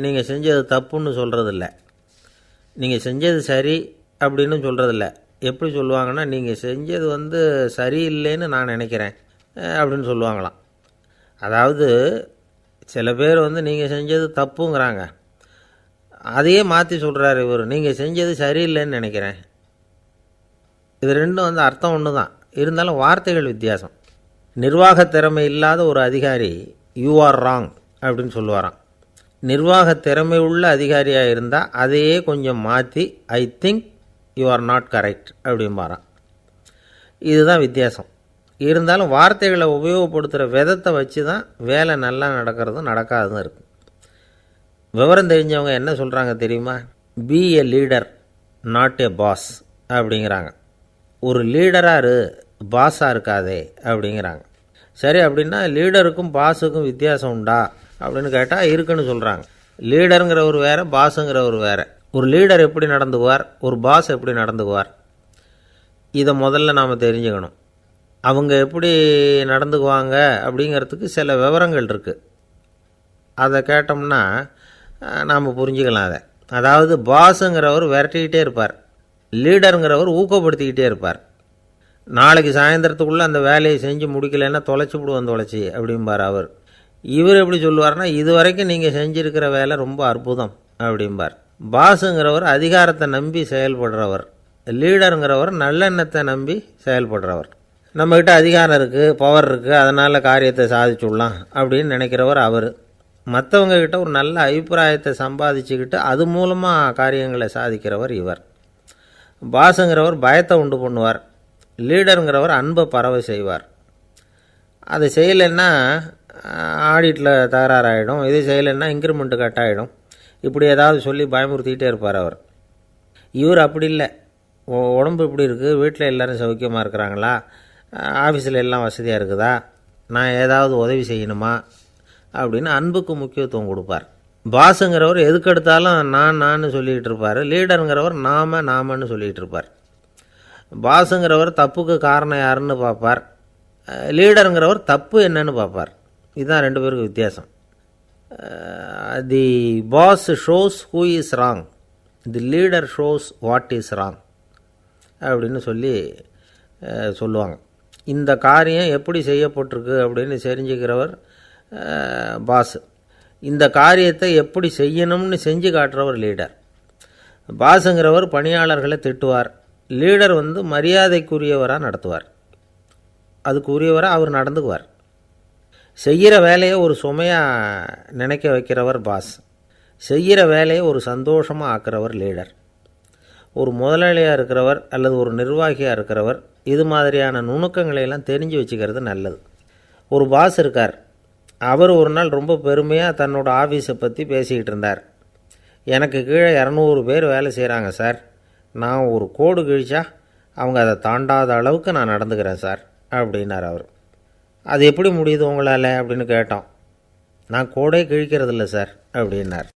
நீங்கள் செஞ்சது தப்புன்னு சொல்கிறதில்ல, நீங்கள் செஞ்சது சரி அப்படின்னு சொல்கிறதில்ல. எப்படி சொல்லுவாங்கன்னா, நீங்கள் செஞ்சது சரியில்லைன்னு நான் நினைக்கிறேன் அப்படின்னு சொல்லுவாங்களாம். அதாவது சில பேர் நீங்கள் செஞ்சது தப்புங்கிறாங்க, அதையே மாற்றி சொல்கிறார் இவர், நீங்கள் செஞ்சது சரியில்லைன்னு நினைக்கிறேன். இது ரெண்டும் அர்த்தம் ஒன்று தான், இருந்தாலும் வார்த்தைகள் வித்தியாசம். நிர்வாக திறமை இல்லாத ஒரு அதிகாரி யூ ஆர் ராங் அப்படின்னு சொல்லுவாராம். நிர்வாக திறமை உள்ள அதிகாரியாக இருந்தால் அதையே கொஞ்சம் மாற்றி I think you are not correct அப்படிம்பாராம். இதுதான் வித்தியாசம். இருந்தாலும் வார்த்தைகளை உபயோகப்படுத்துகிற விதத்தை வச்சு தான் வேலை நல்லா நடக்கிறதும் நடக்காததும் இருக்குது. விவரம் தெரிஞ்சவங்க என்ன சொல்கிறாங்க தெரியுமா? Be a leader not a boss அப்படிங்கிறாங்க. ஒரு லீடராக இரு, பாஸாக இருக்காதே அப்படிங்கிறாங்க. சரி, அப்படின்னா லீடருக்கும் பாஸுக்கும் வித்தியாசம் உண்டா அப்படின்னு கேட்டால் இருக்குன்னு சொல்கிறாங்க. லீடருங்கிறவர் வேறு, பாஸுங்கிறவர் வேறு. ஒரு லீடர் எப்படி நடந்துக்குவார், ஒரு பாஸ் எப்படி நடந்துக்குவார், இதை முதல்ல நாம் தெரிஞ்சுக்கணும். அவங்க எப்படி நடந்துக்குவாங்க அப்படிங்கிறதுக்கு சில விவரங்கள் இருக்குது. அதை கேட்டோம்னா நாம் புரிஞ்சுக்கலாம் அதை. அதாவது பாஸுங்கிறவர் விரட்டிக்கிட்டே இருப்பார், லீடருங்கிறவர் ஊக்கப்படுத்திக்கிட்டே இருப்பார். நாளைக்கு சாயந்தரத்துக்குள்ளே அந்த வேலையை செஞ்சு முடிக்கலைன்னா தொலைச்சி விடுவோம் தொலைச்சி அப்படிம்பார் அவர். இவர் எப்படி சொல்லுவார்னா, இது வரைக்கும் நீங்கள் செஞ்சுருக்கிற வேலை ரொம்ப அற்புதம் அப்படிம்பார். பாஸுங்கிறவர் அதிகாரத்தை நம்பி செயல்படுறவர், லீடருங்கிறவர் நல்லெண்ணத்தை நம்பி செயல்படுறவர். நம்மக்கிட்ட அதிகாரம் இருக்குது, பவர் இருக்குது, அதனால் காரியத்தை சாதிச்சுடலாம் அப்படின்னு நினைக்கிறவர் அவர். மற்றவங்கக்கிட்ட ஒரு நல்ல அபிப்பிராயத்தை சம்பாதிச்சுக்கிட்டு அது மூலமாக காரியங்களை சாதிக்கிறவர் இவர். பாஸுங்கிறவர் பயத்தை உண்டு பண்ணுவார், லீடருங்கிறவர் அன்பை பரவ செய்வார். அதை செய்யலைன்னா ஆடிட்டில் தகராறாயிடும், இது செய்யலைன்னா இன்க்ரிமெண்ட்டு கட் ஆகிடும், இப்படி ஏதாவது சொல்லி பயமுறுத்திக்கிட்டே இருப்பார் அவர். இவர் அப்படி இல்லை. உடம்பு இப்படி இருக்குது, வீட்டில் எல்லோரும் சௌக்கியமாக இருக்கிறாங்களா, ஆஃபீஸில் எல்லாம் வசதியாக இருக்குதா, நான் ஏதாவது உதவி செய்யணுமா அப்படின்னு அன்புக்கு முக்கியத்துவம் கொடுப்பார். பாஸுங்கிறவர் எதுக்கெடுத்தாலும் நான் சொல்லிகிட்டு இருப்பார், லீடருங்கிறவர் நாமன்னு சொல்லிகிட்டு இருப்பார். பாஸுங்கிறவர் தப்புக்கு காரணம் யாருன்னு பார்ப்பார், லீடருங்கிறவர் தப்பு என்னன்னு பார்ப்பார். இதுதான் ரெண்டு பேருக்கு வித்தியாசம். The boss shows who is wrong, the leader shows what is wrong அப்படின்னு சொல்லுவாங்க. இந்த காரியம் எப்படி செய்யப்பட்டிருக்கு அப்படின்னு தெரிஞ்சுக்கிறவர் பாஸ். இந்த காரியத்தை எப்படி செய்யணும்னு செஞ்சு காட்டுறவர் லீடர். பாஸுங்கிறவர் பணியாளர்களை திட்டுவார், லீடர் மரியாதைக்குரியவராக நடத்துவார், அதுக்குரியவராக அவர் நடந்துக்குவார். செய்கிற வேலையை ஒரு சுமையாக நினைக்க வைக்கிறவர் பாஸ், செய்கிற வேலையை ஒரு சந்தோஷமாக ஆக்கிறவர் லீடர். ஒரு முதலாளியாக இருக்கிறவர் அல்லது ஒரு நிர்வாகியாக இருக்கிறவர் இது மாதிரியான நுணுக்கங்களையெல்லாம் தெரிஞ்சு வச்சுக்கிறது நல்லது. ஒரு பாஸ் இருக்கார், அவர் ஒரு நாள் ரொம்ப பெருமையாக தன்னோட ஆஃபீஸை பற்றி பேசிக்கிட்டு இருந்தார். எனக்கு கீழே 200 பேர் வேலை செய்கிறாங்க சார், நான் ஒரு கோடு கிழிச்சா அவங்க அதை தாண்டாத அளவுக்கு நான் நடந்துக்கிறேன் சார் அப்படின்னார் அவர். அது எப்படி முடியுது உங்களால் அப்படின்னு கேட்டோம். நான் கோடே கிழிக்கிறதில்ல சார் அப்படின்னார்.